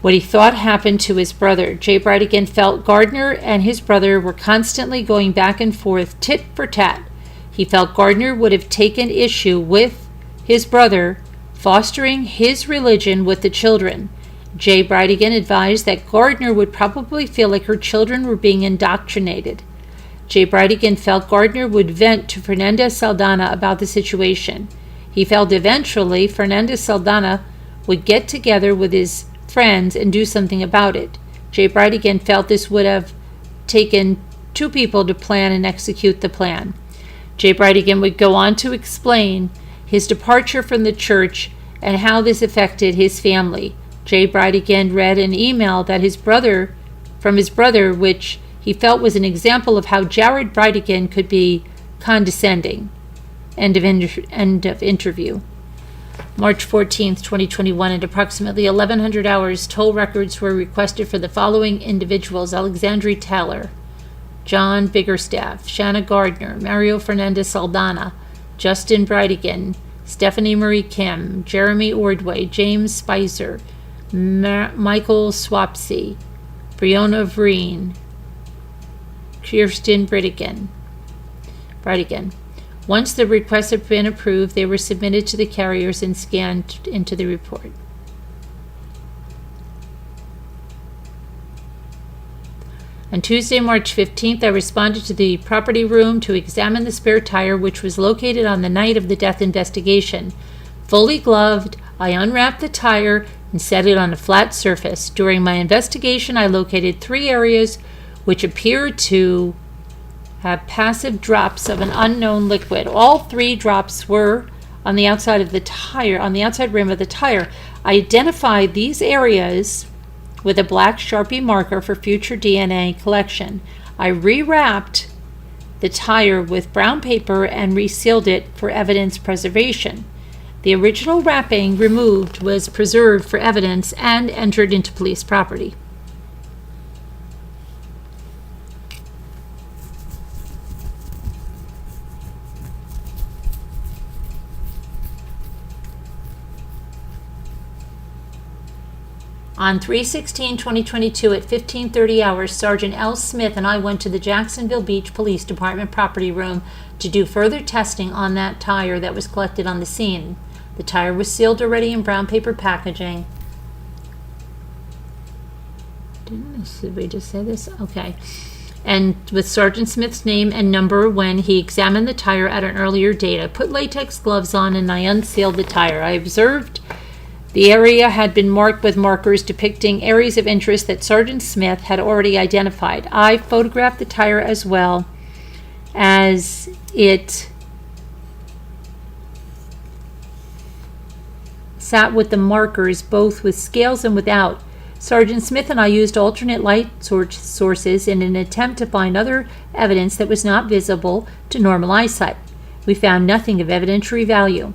what he thought happened to his brother. Jay Bridegan felt Gardner and his brother were constantly going back and forth, tit for tat. He felt Gardner would have taken issue with his brother fostering his religion with the children. Jay Bridegan advised that Gardner would probably feel like her children were being indoctrinated. Jay Bridegan felt Gardner would vent to Fernandez Saldana about the situation. He felt eventually Fernandez Saldana would get together with his friends and do something about it. Jay Bridegan felt this would have taken 2 people to plan and execute the plan. Jay Bridegan would go on to explain his departure from the church and how this affected his family. Jay Bridegan read an email that from his brother, which he felt was an example of how Jared Bridegan could be condescending. End of interview. March 14th, 2021, at approximately 1100 hours, toll records were requested for the following individuals: Alexandria Taylor, John Biggerstaff, Shanna Gardner, Mario Fernandez Saldana, Justin Bridegan, Stephanie Marie Kim, Jeremy Ordway, James Spicer, Michael Swapsey, Brianna Vreen, Kirsten Bridegan. Once the requests had been approved, they were submitted to the carriers and scanned into the report. On Tuesday, March 15th, I responded to the property room to examine the spare tire, which was located on the night of the death investigation. Fully gloved, I unwrapped the tire and set it on a flat surface. During my investigation, I located 3 areas which appeared to had passive drops of an unknown liquid. All 3 drops were on the outside of the tire, on the outside rim of the tire. I identified these areas with a black Sharpie marker for future DNA collection. I rewrapped the tire with brown paper and resealed it for evidence preservation. The original wrapping removed was preserved for evidence and entered into police property. On 3/16/2022 at 15:30 hours, Sergeant L. Smith and I went to the Jacksonville Beach Police Department property room to do further testing on that tire that was collected on the scene. The tire was sealed already in brown paper packaging. Did we just say this? Okay. And with Sergeant Smith's name and number when he examined the tire at an earlier date. I put latex gloves on and I unsealed the tire. I observed the area had been marked with markers depicting areas of interest that Sergeant Smith had already identified. I photographed the tire as well as it sat with the markers, both with scales and without. Sergeant Smith and I used alternate light sources in an attempt to find other evidence that was not visible to normal eyesight. We found nothing of evidentiary value.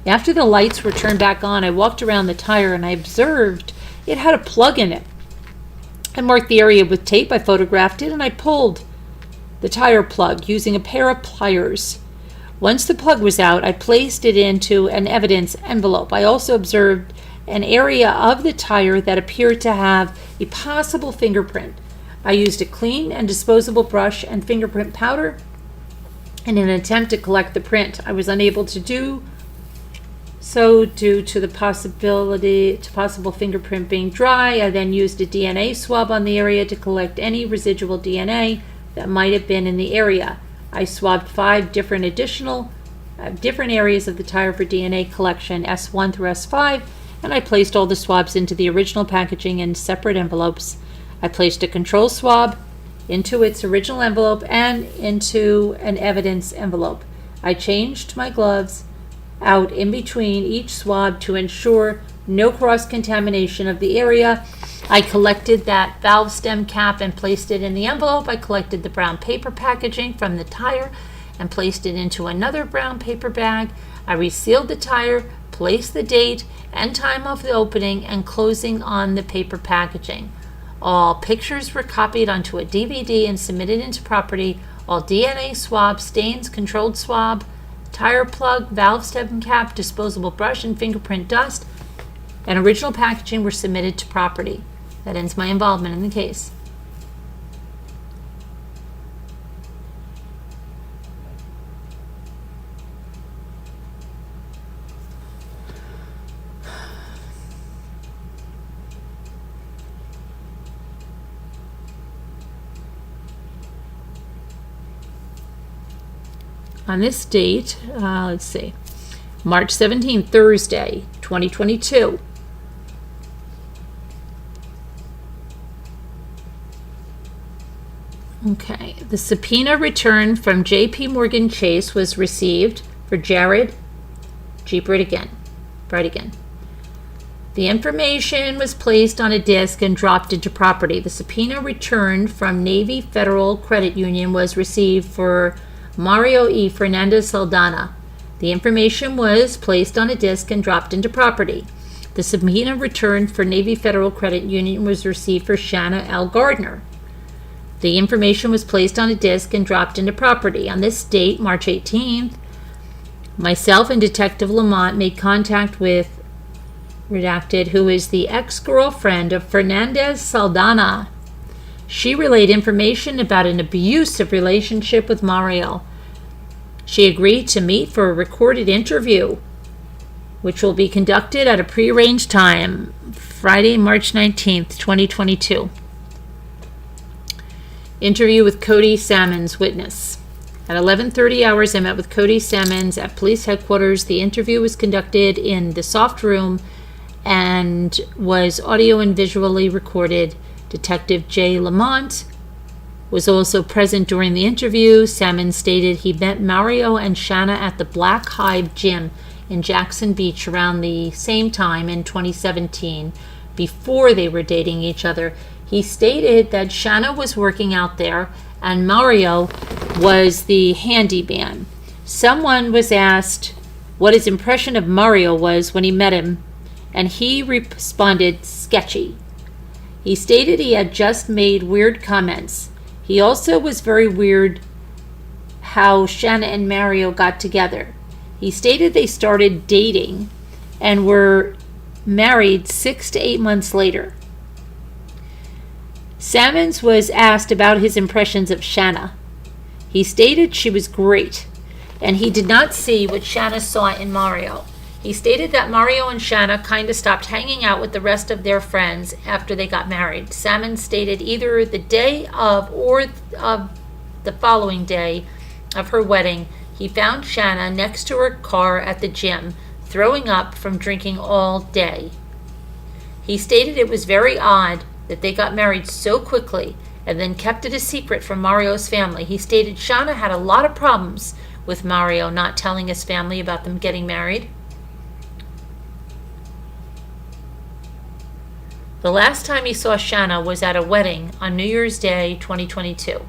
After the lights were turned back on, I walked around the tire and I observed it had a plug in it. I marked the area with tape, I photographed it, and I pulled the tire plug using a pair of pliers. Once the plug was out, I placed it into an evidence envelope. I also observed an area of the tire that appeared to have a possible fingerprint. I used a clean and disposable brush and fingerprint powder in an attempt to collect the print. I was unable to do so due to the possible fingerprint being dry. I then used a DNA swab on the area to collect any residual DNA that might have been in the area. I swabbed 5 different areas of the tire for DNA collection, S1 through S5, and I placed all the swabs into the original packaging in separate envelopes. I placed a control swab into its original envelope and into an evidence envelope. I changed my gloves out in between each swab to ensure no cross-contamination of the area. I collected that valve stem cap and placed it in the envelope. I collected the brown paper packaging from the tire and placed it into another brown paper bag. I resealed the tire, placed the date and time of the opening and closing on the paper packaging. All pictures were copied onto a DVD and submitted into property. All DNA swabs, stains, controlled swab, tire plug, valve stem cap, disposable brush, and fingerprint dust, and original packaging were submitted to property. That ends my involvement in the case. On this date, let's see, March 17, Thursday, 2022. Okay, the subpoena return from J.P. Morgan Chase was received for Jared Bridegan. The information was placed on a disk and dropped into property. The subpoena returned from Navy Federal Credit Union was received for Mario E. Fernandez Saldana. The information was placed on a disk and dropped into property. The subpoena returned for Navy Federal Credit Union was received for Shanna L. Gardner. The information was placed on a disk and dropped into property. On this date, March 18th, myself and Detective Lamont made contact with Redacted, who is the ex-girlfriend of Fernandez Saldana. She relayed information about an abusive relationship with Mario. She agreed to meet for a recorded interview, which will be conducted at a prearranged time, Friday, March 19th, 2022. Interview with Cody Sammons, witness. At 11:30 hours, I met with Cody Sammons at police headquarters. The interview was conducted in the soft room and was audio and visually recorded. Detective J. Lamont was also present during the interview. Salmons stated he met Mario and Shanna at the Black Hive Gym in Jackson Beach around the same time in 2017, before they were dating each other. He stated that Shanna was working out there and Mario was the handyman. Someone was asked what his impression of Mario was when he met him, and he responded, sketchy. He stated he had just made weird comments. He also was very weird how Shanna and Mario got together. He stated they started dating and were married 6 to 8 months later. Salmons was asked about his impressions of Shanna. He stated she was great, and he did not see what Shanna saw in Mario. He stated that Mario and Shanna kind of stopped hanging out with the rest of their friends after they got married. Salmons stated either the day of or of the following day of her wedding, he found Shanna next to her car at the gym, throwing up from drinking all day. He stated it was very odd that they got married so quickly and then kept it a secret from Mario's family. He stated Shanna had a lot of problems with Mario not telling his family about them getting married. The last time he saw Shanna was at a wedding on New Year's Day 2022.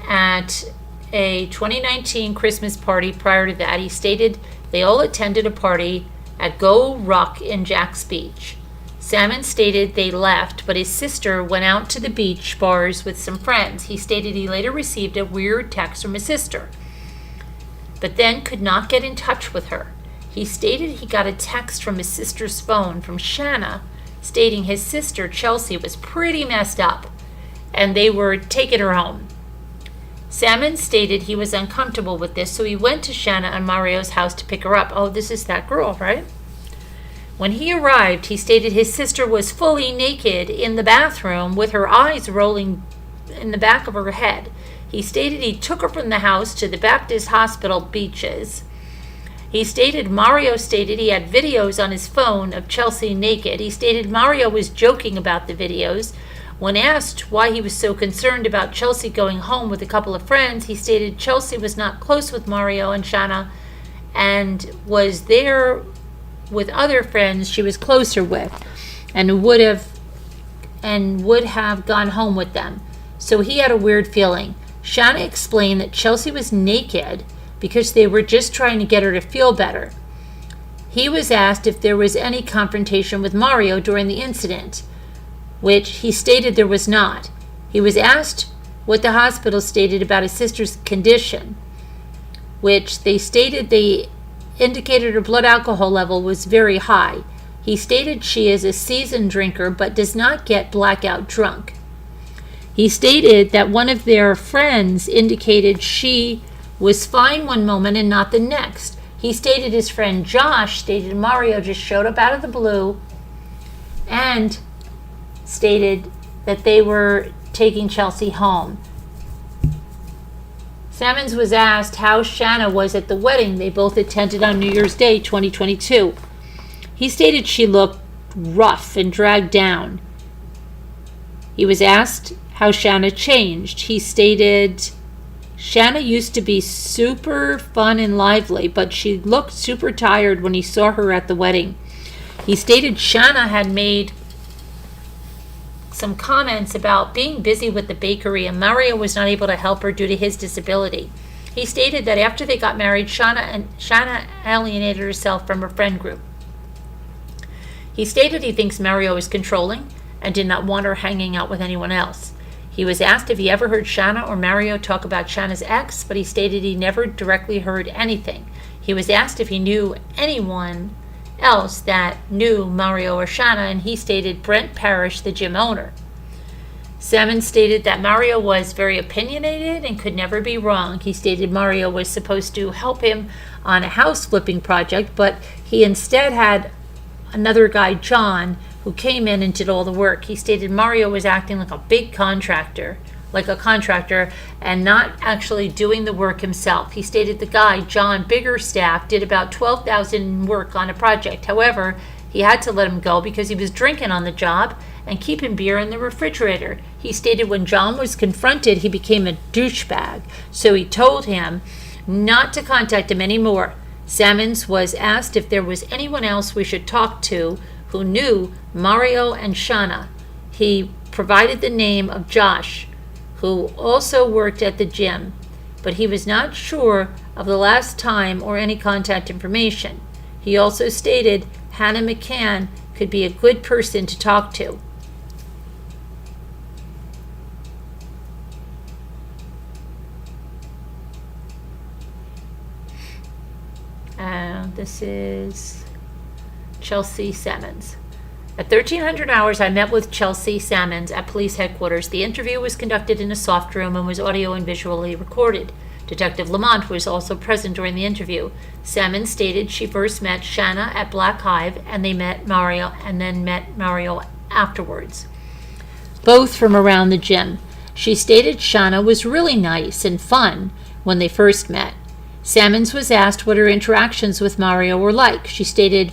At a 2019 Christmas party prior to that, he stated they all attended a party at Go Rock in Jax Beach. Salmon stated they left, but his sister went out to the beach bars with some friends. He stated he later received a weird text from his sister, but then could not get in touch with her. He stated he got a text from his sister's phone from Shanna stating his sister, Chelsea, was pretty messed up and they were taking her home. Salmon stated he was uncomfortable with this, so he went to Shanna and Mario's house to pick her up. Oh, this is that girl, right? When he arrived, he stated his sister was fully naked in the bathroom with her eyes rolling in the back of her head. He stated he took her from the house to the Baptist Hospital beaches. He stated Mario stated he had videos on his phone of Chelsea naked. He stated Mario was joking about the videos. When asked why he was so concerned about Chelsea going home with a couple of friends, he stated Chelsea was not close with Mario and Shanna and was there with other friends she was closer with and would have gone home with them. So he had a weird feeling. Shanna explained that Chelsea was naked because they were just trying to get her to feel better. He was asked if there was any confrontation with Mario during the incident, which he stated there was not. He was asked what the hospital stated about his sister's condition, which they stated they indicated her blood alcohol level was very high. He stated she is a seasoned drinker but does not get blackout drunk. He stated that one of their friends indicated she was fine one moment and not the next. He stated his friend Josh stated Mario just showed up out of the blue and stated that they were taking Chelsea home. Salmons was asked how Shanna was at the wedding they both attended on New Year's Day 2022. He stated she looked rough and dragged down. He was asked how Shanna changed. He stated Shanna used to be super fun and lively, but she looked super tired when he saw her at the wedding. He stated Shanna had made some comments about being busy with the bakery and Mario was not able to help her due to his disability. He stated that after they got married, Shanna alienated herself from her friend group. He stated he thinks Mario is controlling and did not want her hanging out with anyone else. He was asked if he ever heard Shanna or Mario talk about Shanna's ex, but he stated he never directly heard anything. He was asked if he knew anyone else that knew Mario or Shanna, and he stated Brent Parrish, the gym owner. Salmon stated that Mario was very opinionated and could never be wrong. He stated Mario was supposed to help him on a house flipping project, but he instead had another guy, John, who came in and did all the work. He stated Mario was acting like a contractor, and not actually doing the work himself. He stated the guy, John Biggerstaff, did about $12,000 work on a project. However, He had to let him go because he was drinking on the job and keeping beer in the refrigerator. He stated when John was confronted, he became a douchebag, so he told him not to contact him anymore. Sammons was asked if there was anyone else we should talk to who knew Mario and Shanna. He provided the name of Josh, who also worked at the gym, but he was not sure of the last time or any contact information. He also stated Hannah McCann could be a good person to talk to. This is Chelsea Sammons. At 1300 hours, I met with Chelsea Sammons at police headquarters. The interview was conducted in a soft room and was audio and visually recorded. Detective Lamont was also present during the interview. Sammons stated she first met Shanna at Black Hive and then met Mario afterwards, both from around the gym. She stated Shanna was really nice and fun when they first met. Sammons was asked what her interactions with Mario were like. She stated,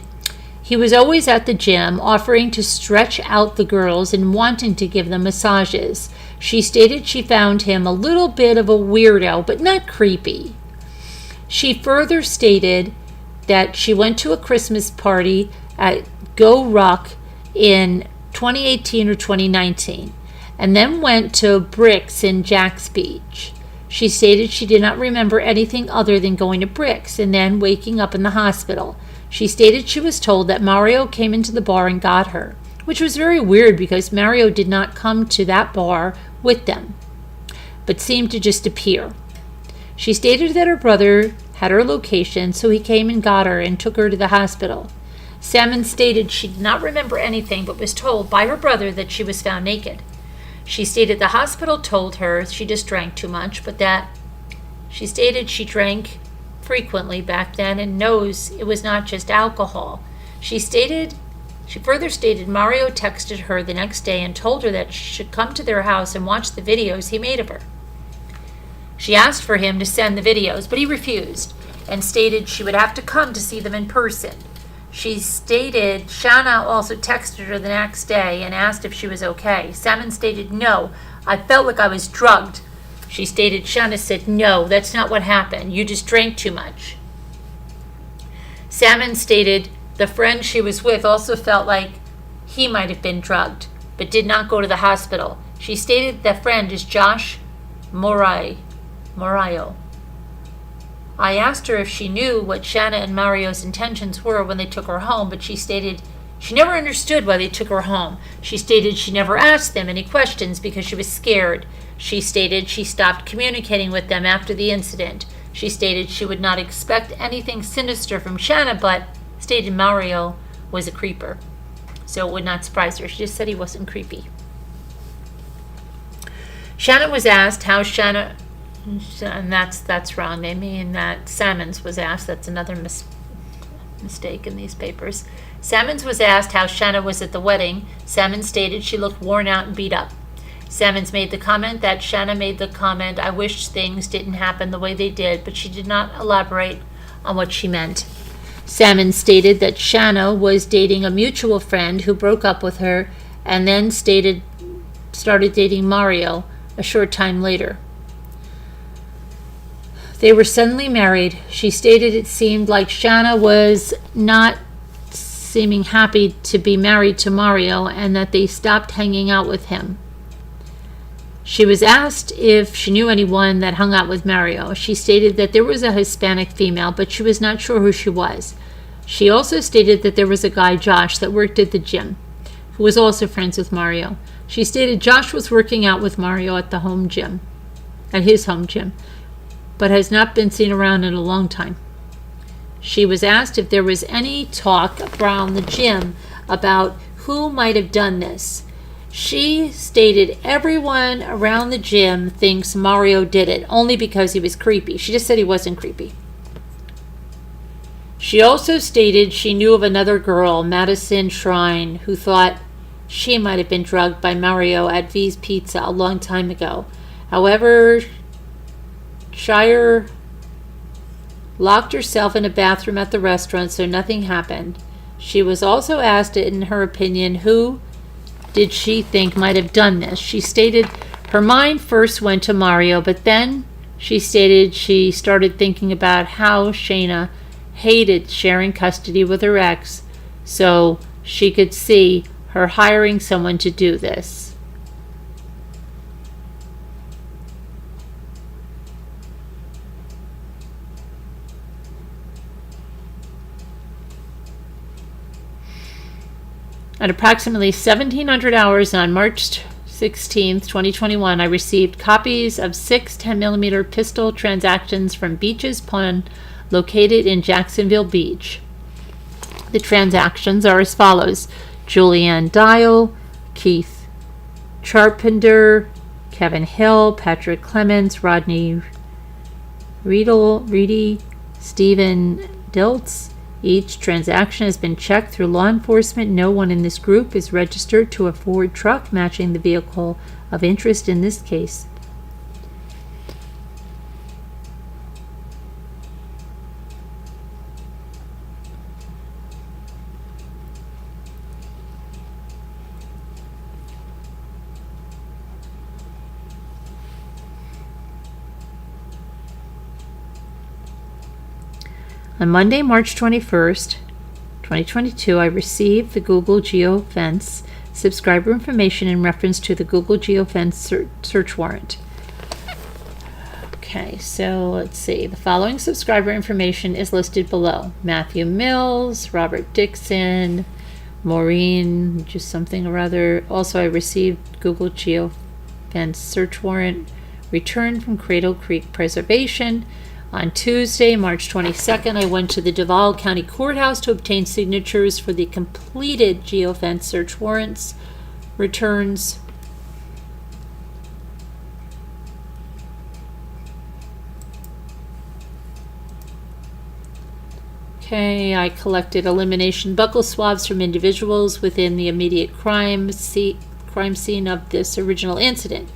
he was always at the gym, offering to stretch out the girls and wanting to give them massages. She stated she found him a little bit of a weirdo, but not creepy. She further stated that she went to a Christmas party at Go Rock in 2018 or 2019, and then went to Bricks in Jack's Beach. She stated she did not remember anything other than going to Bricks and then waking up in the hospital. She stated she was told that Mario came into the bar and got her, which was very weird because Mario did not come to that bar with them, but seemed to just appear. She stated that her brother had her location, so he came and got her and took her to the hospital. Sammons stated she did not remember anything, but was told by her brother that she was found naked. She stated the hospital told her she just drank too much, but that she stated she drank frequently back then and knows it was not just alcohol. She further stated Mario texted her the next day and told her that she should come to their house and watch the videos he made of her. She asked for him to send the videos, but he refused and stated she would have to come to see them in person. She stated Shanna also texted her the next day and asked if she was okay. Sammons stated, no, I felt like I was drugged. She stated Shanna said, no, that's not what happened. You just drank too much. Sammons stated the friend she was with also felt like he might have been drugged, but did not go to the hospital. She stated the friend is Josh Morayo. I asked her if she knew what Shanna and Mario's intentions were when they took her home, but she stated she never understood why they took her home. She stated she never asked them any questions because she was scared. She stated she stopped communicating with them after the incident. She stated she would not expect anything sinister from Shanna, but stated Mario was a creeper. So it would not surprise her. She just said he wasn't creepy. Shanna was asked how Shanna... And that's wrong. They mean that Sammons was asked. That's another mistake in these papers. Sammons was asked how Shanna was at the wedding. Sammons stated she looked worn out and beat up. Sammons made the comment that Shanna made the comment, I wish things didn't happen the way they did, but she did not elaborate on what she meant. Sammons stated that Shanna was dating a mutual friend who broke up with her and then started dating Mario a short time later. They were suddenly married. She stated it seemed like Shanna was not seeming happy to be married to Mario and that they stopped hanging out with him. She was asked if she knew anyone that hung out with Mario. She stated that there was a Hispanic female, but she was not sure who she was. She also stated that there was a guy, Josh, that worked at the gym, who was also friends with Mario. She stated Josh was working out with Mario at his home gym, but has not been seen around in a long time. She was asked if there was any talk around the gym about who might have done this. She stated everyone around the gym thinks Mario did it, only because he was creepy. She just said he wasn't creepy. She also stated she knew of another girl, Madison Shrine, who thought she might have been drugged by Mario at V's Pizza a long time ago. However, Shire locked herself in a bathroom at the restaurant, so nothing happened. She was also asked, in her opinion, who did she think might have done this. She stated her mind first went to Mario, but then she stated she started thinking about how Shanna hated sharing custody with her ex, so she could see her hiring someone to do this. At approximately 1700 hours on March 16, 2021, I received copies of 6 10mm pistol transactions from Beach's Pawn located in Jacksonville Beach. The transactions are as follows: Julianne Dial, Keith Charpenter, Kevin Hill, Patrick Clements, Rodney Reedy, Stephen Diltz. Each transaction has been checked through law enforcement. No one in this group is registered to a Ford truck matching the vehicle of interest in this case. On Monday, March 21st, 2022, I received the Google GeoFence subscriber information in reference to the Google GeoFence search warrant. Okay, so let's see. The following subscriber information is listed below: Matthew Mills, Robert Dixon, Maureen, just something or other. Also, I received Google GeoFence search warrant returned from Cradle Creek Preservation. On Tuesday, March 22nd, I went to the Duval County Courthouse to obtain signatures for the completed GeoFence search warrants returns. Okay, I collected elimination buccal swabs from individuals within the immediate crime scene of this original incident.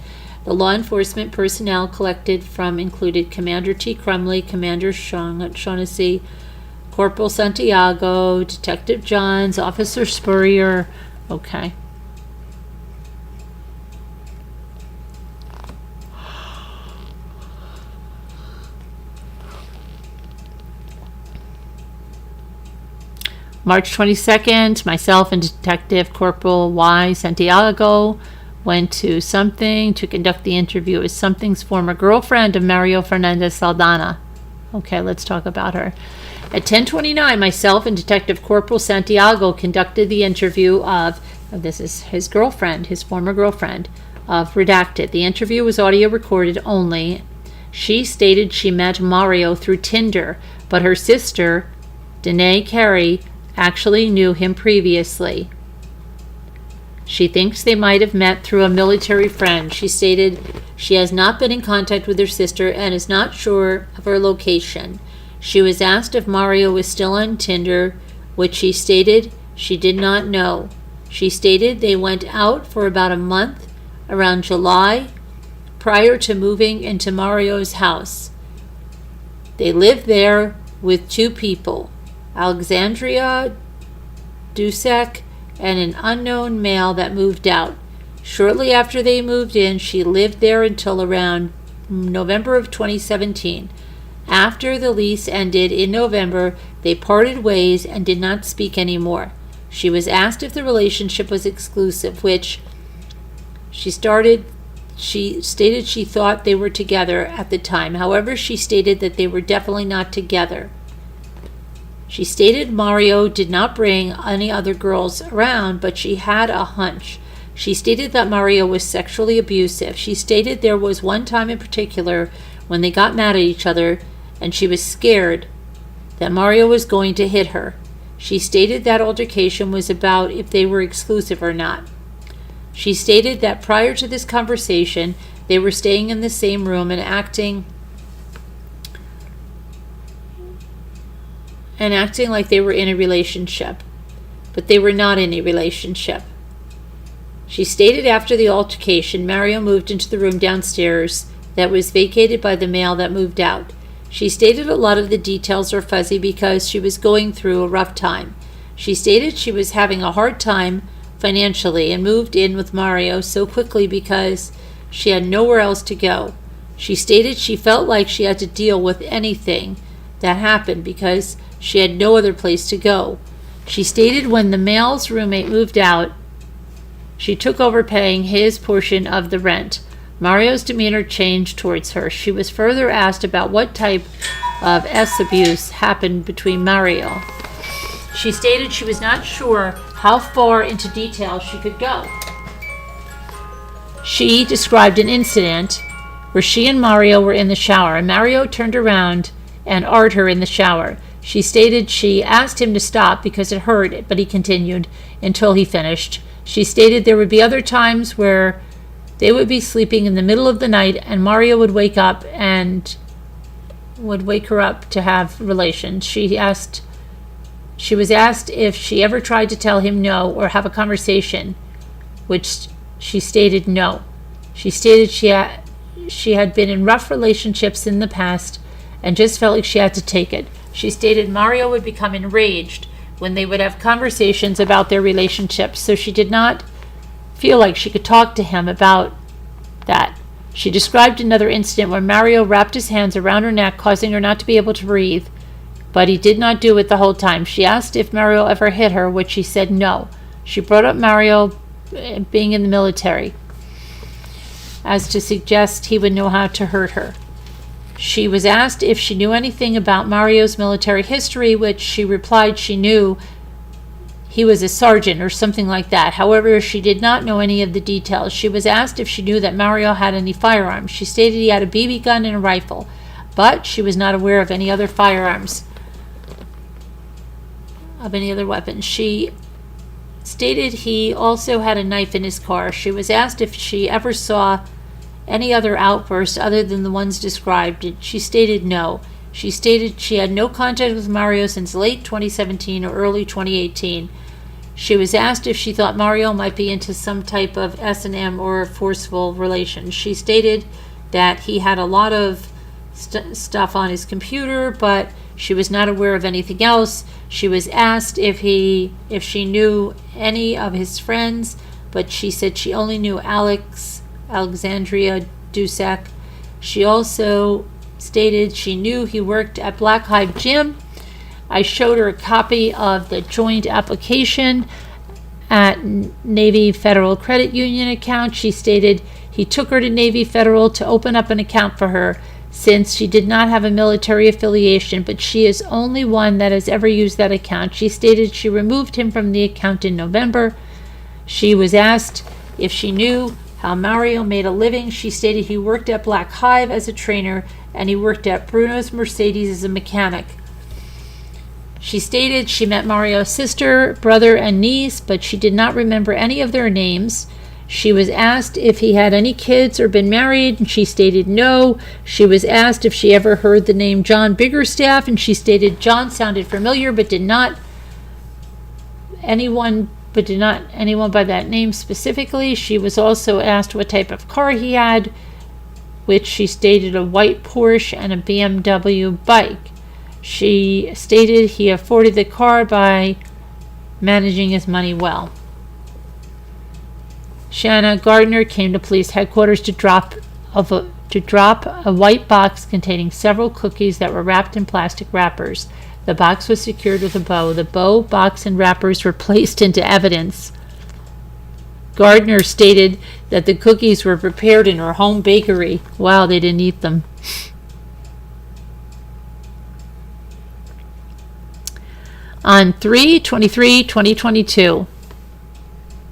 The law enforcement personnel collected from included Commander T. Crumley, Commander Shaughnessy, Corporal Santiago, Detective Johns, Officer Spurrier. Okay. March 22nd, myself and Detective Corporal Y. Santiago went to Something to conduct the interview with Something's former girlfriend of Mario Fernandez Saldana. Okay, let's talk about her. At 10:29, myself and Detective Corporal Santiago conducted the interview of this is his girlfriend, his former girlfriend, of Redacted. The interview was audio recorded only. She stated she met Mario through Tinder, but her sister, Danae Carey, actually knew him previously. She thinks they might have met through a military friend. She stated she has not been in contact with her sister and is not sure of her location. She was asked if Mario was still on Tinder, which she stated she did not know. She stated they went out for about a month around July prior to moving into Mario's house. They lived there with 2 people, Alexandria Dusek and an unknown male that moved out. Shortly after they moved in, she lived there until around November of 2017. After the lease ended in November, they parted ways and did not speak anymore. She was asked if the relationship was exclusive, which she stated she thought they were together at the time. However, she stated that they were definitely not together. She stated Mario did not bring any other girls around, but she had a hunch. She stated that Mario was sexually abusive. She stated there was one time in particular when they got mad at each other, and she was scared that Mario was going to hit her. She stated that altercation was about if they were exclusive or not. She stated that prior to this conversation, they were staying in the same room and acting like they were in a relationship, but they were not in a relationship. She stated after the altercation, Mario moved into the room downstairs that was vacated by the male that moved out. She stated a lot of the details are fuzzy because she was going through a rough time. She stated she was having a hard time financially and moved in with Mario so quickly because she had nowhere else to go. She stated she felt like she had to deal with anything that happened because she had no other place to go. She stated when the male's roommate moved out, she took over paying his portion of the rent. Mario's demeanor changed towards her. She was further asked about what type of abuse happened between Mario. She stated she was not sure how far into detail she could go. She described an incident where she and Mario were in the shower, and Mario turned around and eyed her in the shower. She stated she asked him to stop because it hurt, but he continued until he finished. She stated there would be other times where they would be sleeping in the middle of the night and Mario would wake up and would wake her up to have relations. She was asked if she ever tried to tell him no or have a conversation, which she stated no. She stated she had been in rough relationships in the past and just felt like she had to take it. She stated Mario would become enraged when they would have conversations about their relationship, so she did not feel like she could talk to him about that. She described another incident where Mario wrapped his hands around her neck, causing her not to be able to breathe, but he did not do it the whole time. She asked if Mario ever hit her, which she said no. She brought up Mario being in the military as to suggest he would know how to hurt her. She was asked if she knew anything about Mario's military history, which she replied she knew he was a sergeant or something like that. However, she did not know any of the details. She was asked if she knew that Mario had any firearms. She stated he had a BB gun and a rifle, but she was not aware of any other firearms, of any other weapons. She stated he also had a knife in his car. She was asked if she ever saw any other outbursts other than the ones described. She stated no. She stated she had no contact with Mario since late 2017 or early 2018. She was asked if she thought Mario might be into some type of S&M or forceful relations. She stated that he had a lot of stuff on his computer, but she was not aware of anything else. She was asked if she knew any of his friends, but she said she only knew Alexandria Dusak. She also stated she knew he worked at Black Hive Gym. I showed her a copy of the joint application at Navy Federal Credit Union account. She stated he took her to Navy Federal to open up an account for her since she did not have a military affiliation, but she is only one that has ever used that account. She stated she removed him from the account in November. She was asked if she knew how Mario made a living. She stated he worked at Black Hive as a trainer and he worked at Bruno's Mercedes as a mechanic. She stated she met Mario's sister, brother, and niece, but she did not remember any of their names. She was asked if he had any kids or been married, and she stated no. She was asked if she ever heard the name John Biggerstaff, and she stated John sounded familiar, but did not anyone by that name specifically. She was also asked what type of car he had, which she stated a white Porsche and a BMW bike. She stated he afforded the car by managing his money well. Shanna Gardner came to police headquarters to drop a white box containing several cookies that were wrapped in plastic wrappers. The box was secured with a bow. The bow, box, and wrappers were placed into evidence. Gardner stated that the cookies were prepared in her home bakery. Wow, they didn't eat them. On 3/23/2022,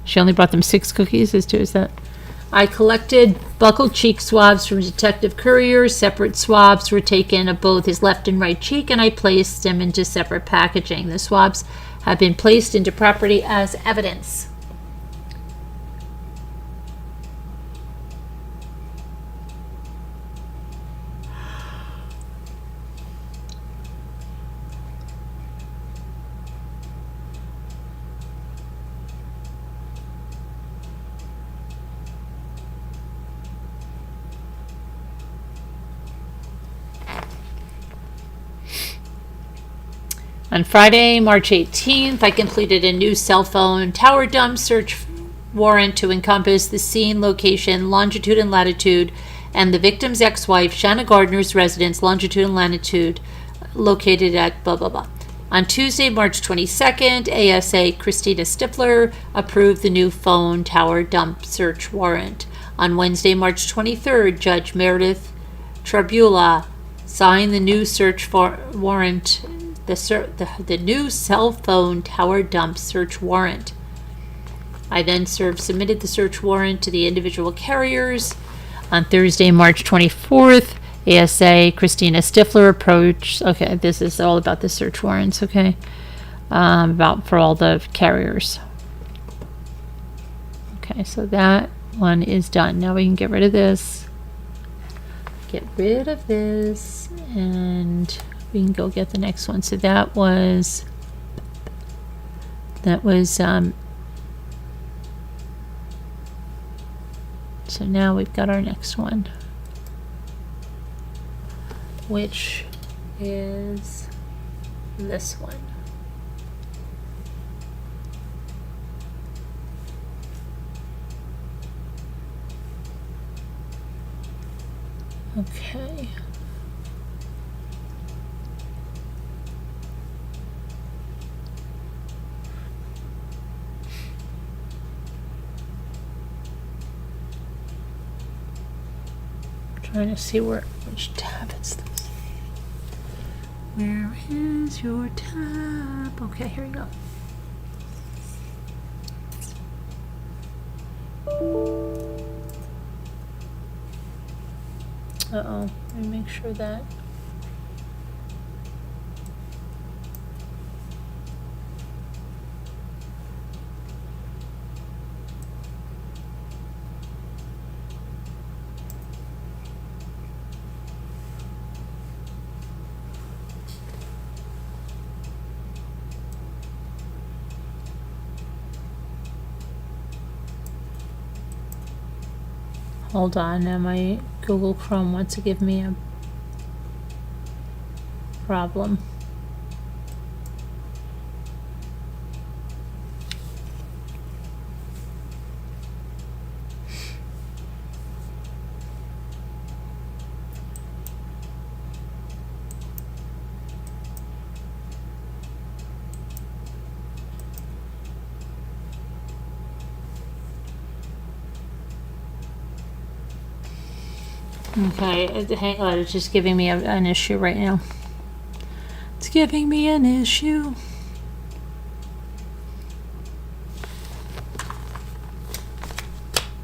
she only brought them 6 cookies. Is that? I collected buccal cheek swabs from Detective Courier. Separate swabs were taken of both his left and right cheek, and I placed them into separate packaging. The swabs have been placed into property as evidence. On Friday, March 18th, I completed a new cell phone tower dump search warrant to encompass the scene, location, longitude and latitude, and the victim's ex-wife, Shanna Gardner's residence, longitude and latitude, located at blah, blah, blah. On Tuesday, March 22nd, ASA Christina Stifler approved the new phone tower dump search warrant. On Wednesday, March 23rd, Judge Meredith Trabula signed the new search warrant, the new cell phone tower dump search warrant. I then submitted the search warrant to the individual carriers. On Thursday, March 24th, ASA Christina Stifler approached. Okay, this is all about the search warrants. Okay, about for all the carriers. Okay, so that one is done. Now we can get rid of this. Get rid of this, and we can go get the next one. So that was so now we've got our next one, which is this one. Okay. Trying to see which tab it's this. Where is your tab? Okay, here we go. Uh-oh, let me make sure that. Hold on, now my Google Chrome wants to give me a problem. Okay, hang on, it's just giving me an issue right now. It's giving me an issue.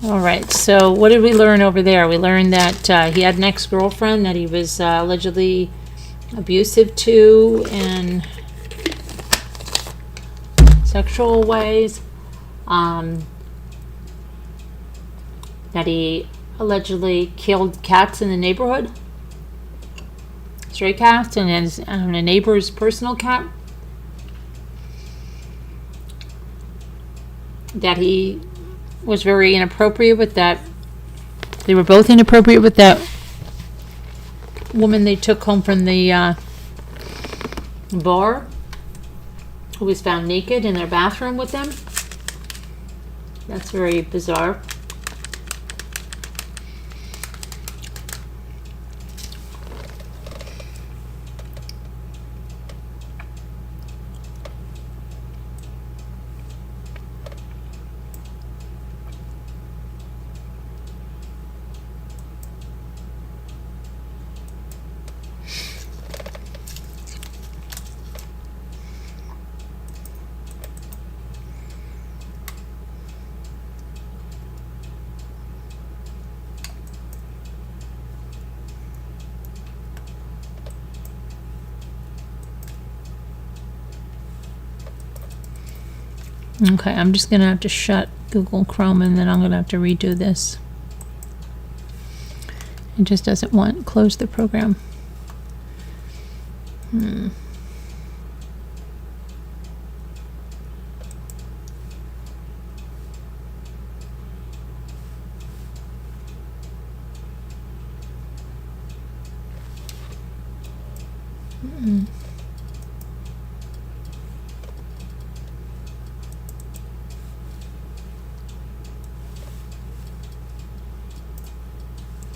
All right, so what did we learn over there? We learned that he had an ex-girlfriend that he was allegedly abusive to in sexual ways. That he allegedly killed cats in the neighborhood, stray cats, and his a neighbor's personal cat. That he was very inappropriate with that. They were both inappropriate with that woman they took home from the bar, who was found naked in their bathroom with them. That's very bizarre. Okay, I'm just going to have to shut Google Chrome, and then I'm going to have to redo this. It just doesn't want close the program.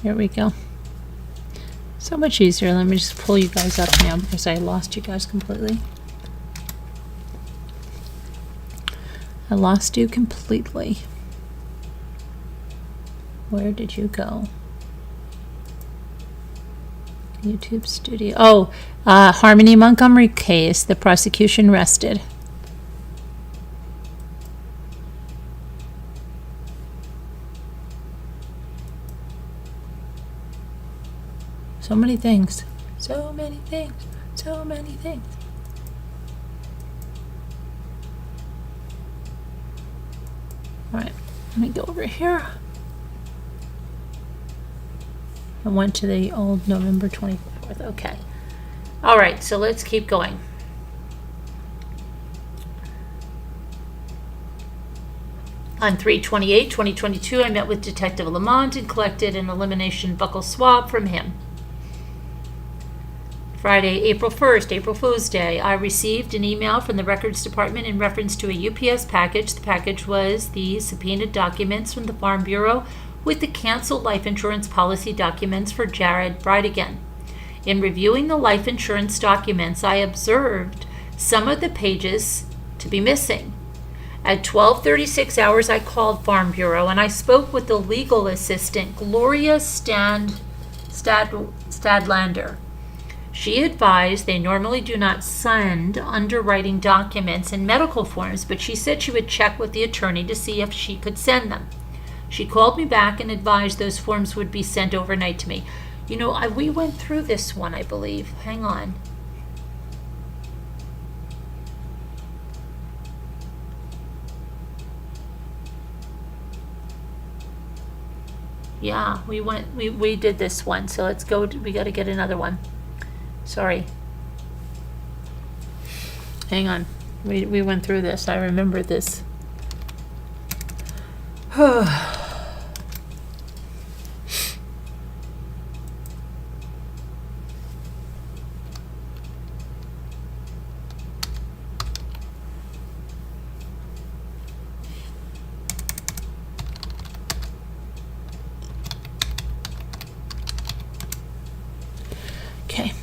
Here we go. So much easier. Let me just pull you guys up now because I lost you guys completely. I lost you completely. Where did you go? YouTube studio. Oh, Harmony Montgomery case. The prosecution rested. So many things. So many things. So many things. All right, let me go over here. I went to the old November 24th. Okay. All right, so let's keep going. On 3/28/2022, I met with Detective Lamont and collected an elimination buccal swab from him. Friday, April 1st, April Fool's Day, I received an email from the Records Department in reference to a UPS package. The package was the subpoenaed documents from the Farm Bureau with the canceled life insurance policy documents for Jared Bridegan. In reviewing the life insurance documents, I observed some of the pages to be missing. At 12:36 hours, I called Farm Bureau and I spoke with the legal assistant, Gloria Stadlander. She advised they normally do not send underwriting documents and medical forms, but she said she would check with the attorney to see if she could send them. She called me back and advised those forms would be sent overnight to me. You know, we went through this one, I believe. Hang on. Yeah, we did this one, so let's go. We got to get another one. Sorry. Hang on. We went through this. I remember this. Okay.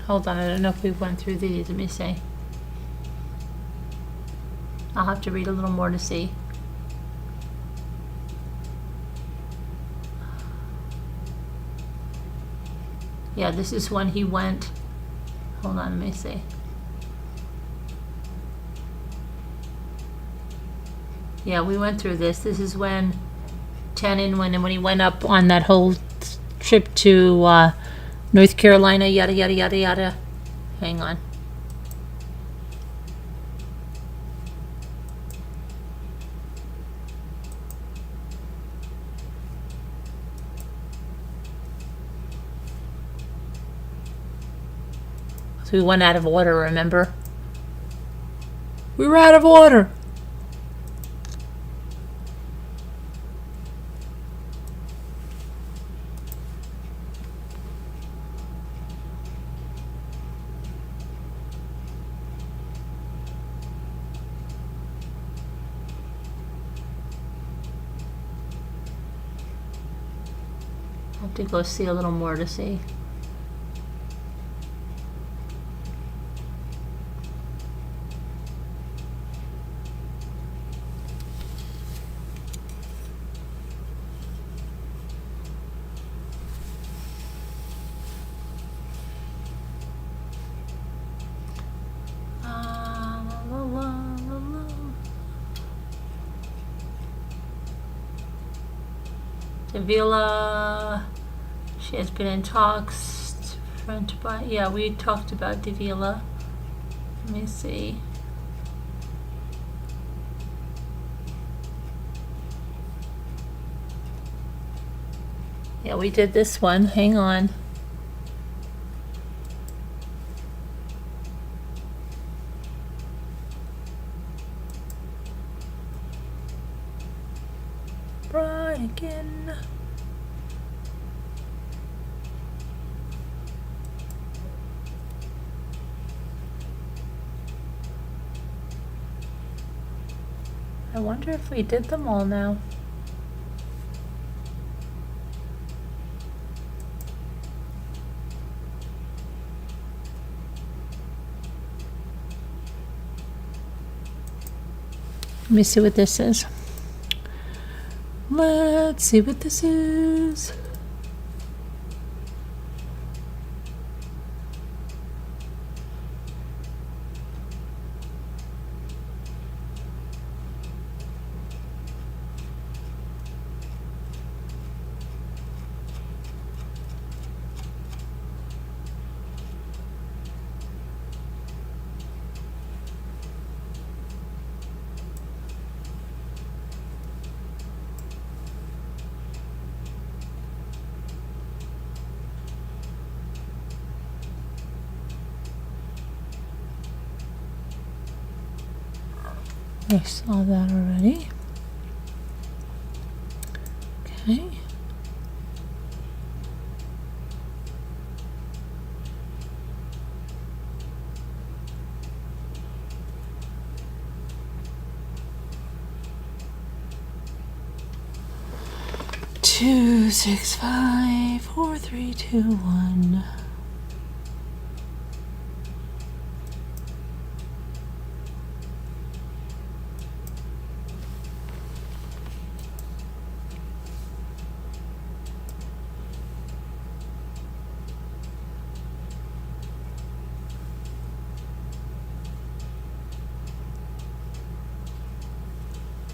Hold on, I don't know if we went through these. Let me see. I'll have to read a little more to see. Yeah, this is when he went. Hold on, let me see. Yeah, we went through this. This is when Tenon when he went up on that whole trip to North Carolina, yada, yada, yada, yada. Hang on. So we went out of order, remember? We were out of order. Have to go see a little more to see. Davila, she has been in talks. Yeah, we talked about Davila. Let me see. Yeah, we did this one. Hang on. Bridegan. I wonder if we did them all now. Let me see what this is. Let's see what this is. I saw that already. Okay. Two, 6, 5, 4, 3, 2, 1.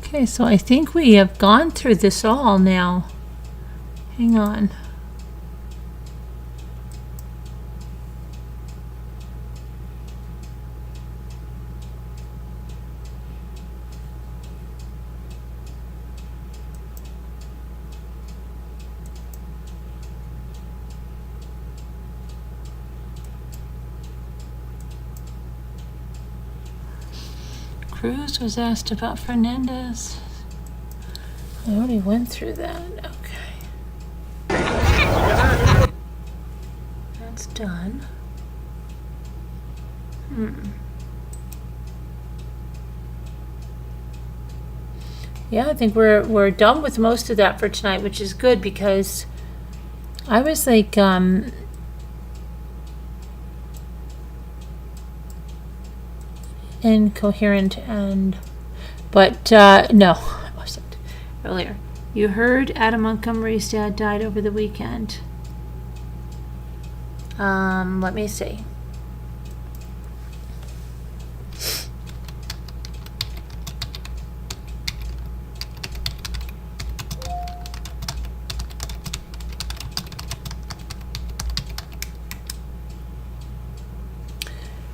Okay, so I think we have gone through this all now. Hang on. Cruz was asked about Fernandez. I already went through that. Okay. That's done. Yeah, I think we're done with most of that for tonight, which is good because I was like incoherent but no, I wasn't earlier. You heard Adam Montgomery's dad died over the weekend. Let me see.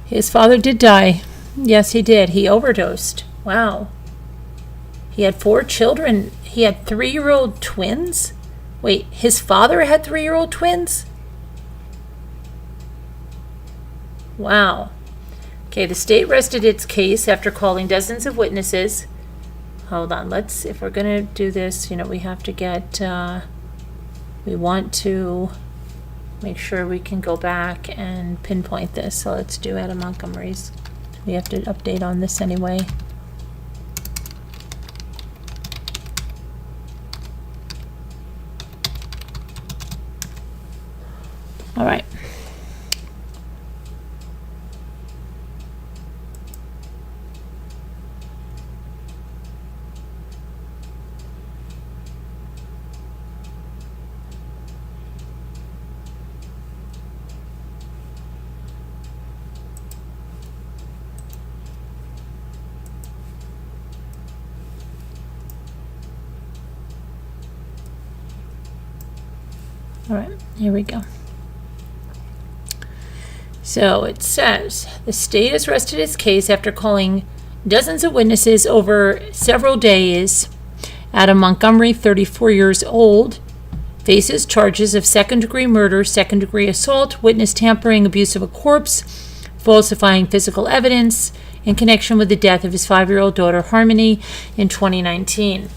His father did die. Yes, he did. He overdosed. Wow. He had 4 children. He had 3-year-old twins? Wait, his father had 3-year-old twins? Wow. Okay, the state rested its case after calling dozens of witnesses. Hold on, if we're going to do this, we have to get, we want to make sure we can go back and pinpoint this. So let's do Adam Montgomery's. We have to update on this anyway. All right. All right, here we go. So it says, the state has rested its case after calling dozens of witnesses over several days. Adam Montgomery, 34 years old, faces charges of second-degree murder, second-degree assault, witness tampering, abuse of a corpse, falsifying physical evidence in connection with the death of his 5-year-old daughter, Harmony, in 2019.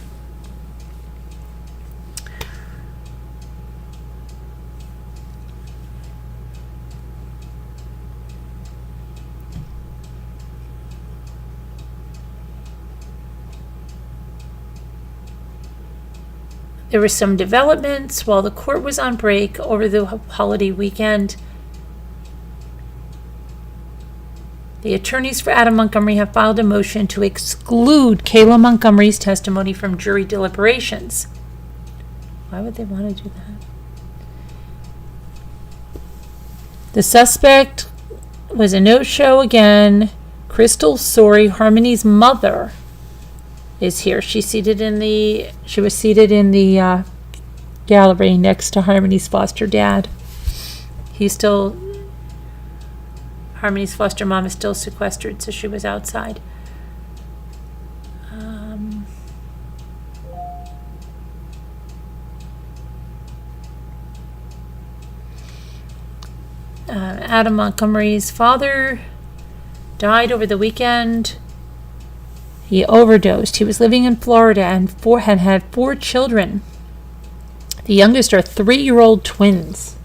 There were some developments while the court was on break over the holiday weekend. The attorneys for Adam Montgomery have filed a motion to exclude Kayla Montgomery's testimony from jury deliberations. Why would they want to do that? The suspect was a no-show again. Crystal Sorey, Harmony's mother, is here. She was seated in the gallery next to Harmony's foster dad. Harmony's foster mom is still sequestered, so she was outside. Adam Montgomery's father died over the weekend. He overdosed. He was living in Florida and had 4 children. The youngest are 3-year-old twins.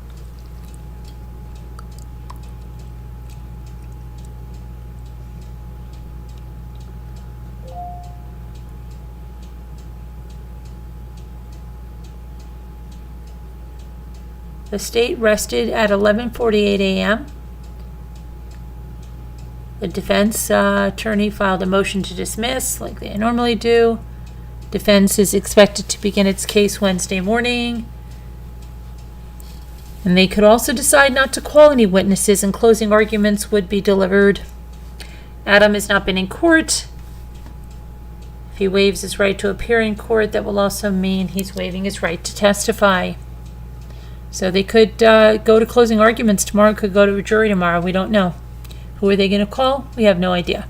The state rested at 11:48 a.m. The defense attorney filed a motion to dismiss, like they normally do. Defense is expected to begin its case Wednesday morning. And they could also decide not to call any witnesses, and closing arguments would be delivered. Adam has not been in court. If he waives his right to appear in court, that will also mean he's waiving his right to testify. So they could go to closing arguments tomorrow, could go to a jury tomorrow. We don't know. Who are they going to call? We have no idea.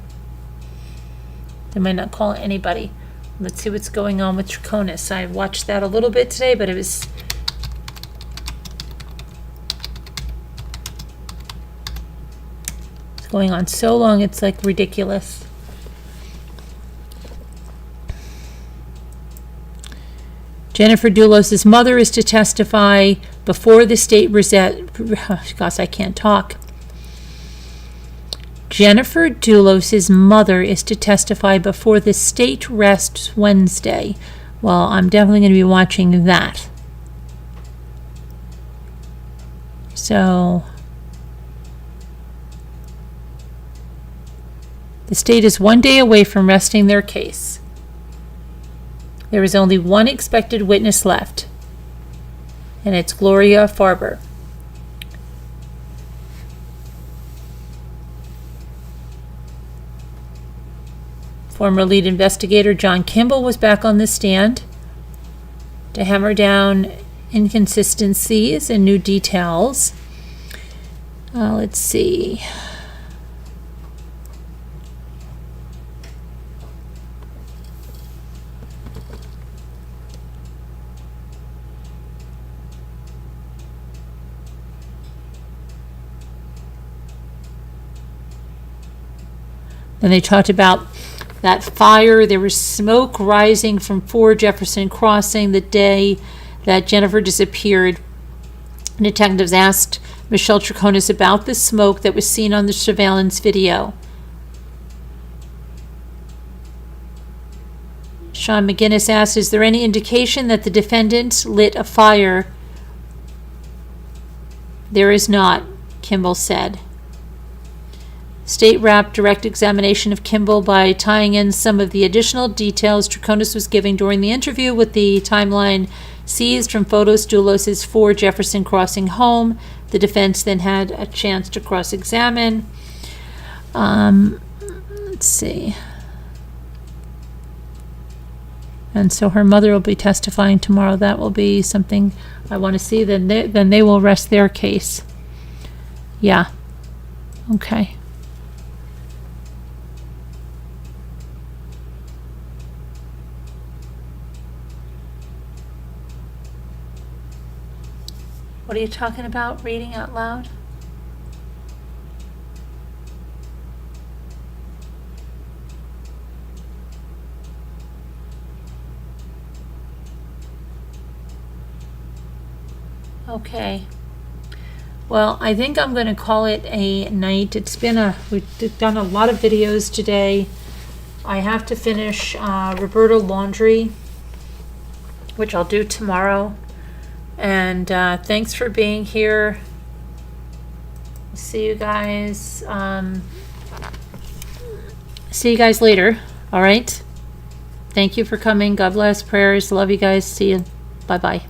They might not call anybody. Let's see what's going on with Troconis. I watched that a little bit today, but it's going on so long, it's like ridiculous. Jennifer Dulos' mother is to testify before the state gosh, I can't talk. Jennifer Dulos' mother is to testify before the state rests Wednesday. Well, I'm definitely going to be watching that. So, the state is 1 day away from resting their case. There is only one expected witness left, and it's Gloria Farber. Former lead investigator John Kimball was back on the stand to hammer down inconsistencies and new details. Let's see. Then they talked about that fire. There was smoke rising from 4 Jefferson Crossing the day that Jennifer disappeared. Detectives asked Michelle Troconis about the smoke that was seen on the surveillance video. Sean McGinnis asked, "Is there any indication that the defendant lit a fire?" "There is not," Kimball said. State wrapped direct examination of Kimball by tying in some of the additional details Troconis was giving during the interview with the timeline seized from photos Dulos' 4 Jefferson Crossing home. The defense then had a chance to cross-examine. Let's see. And so her mother will be testifying tomorrow. That will be something I want to see. Then they will rest their case. Yeah. Okay. What are you talking about, reading out loud? Okay. Well, I think I'm going to call it a night. We've done a lot of videos today. I have to finish Roberta laundry, which I'll do tomorrow. And thanks for being here. See you guys. See you guys later. All right. Thank you for coming. God bless. Prayers. Love you guys. See you. Bye-bye.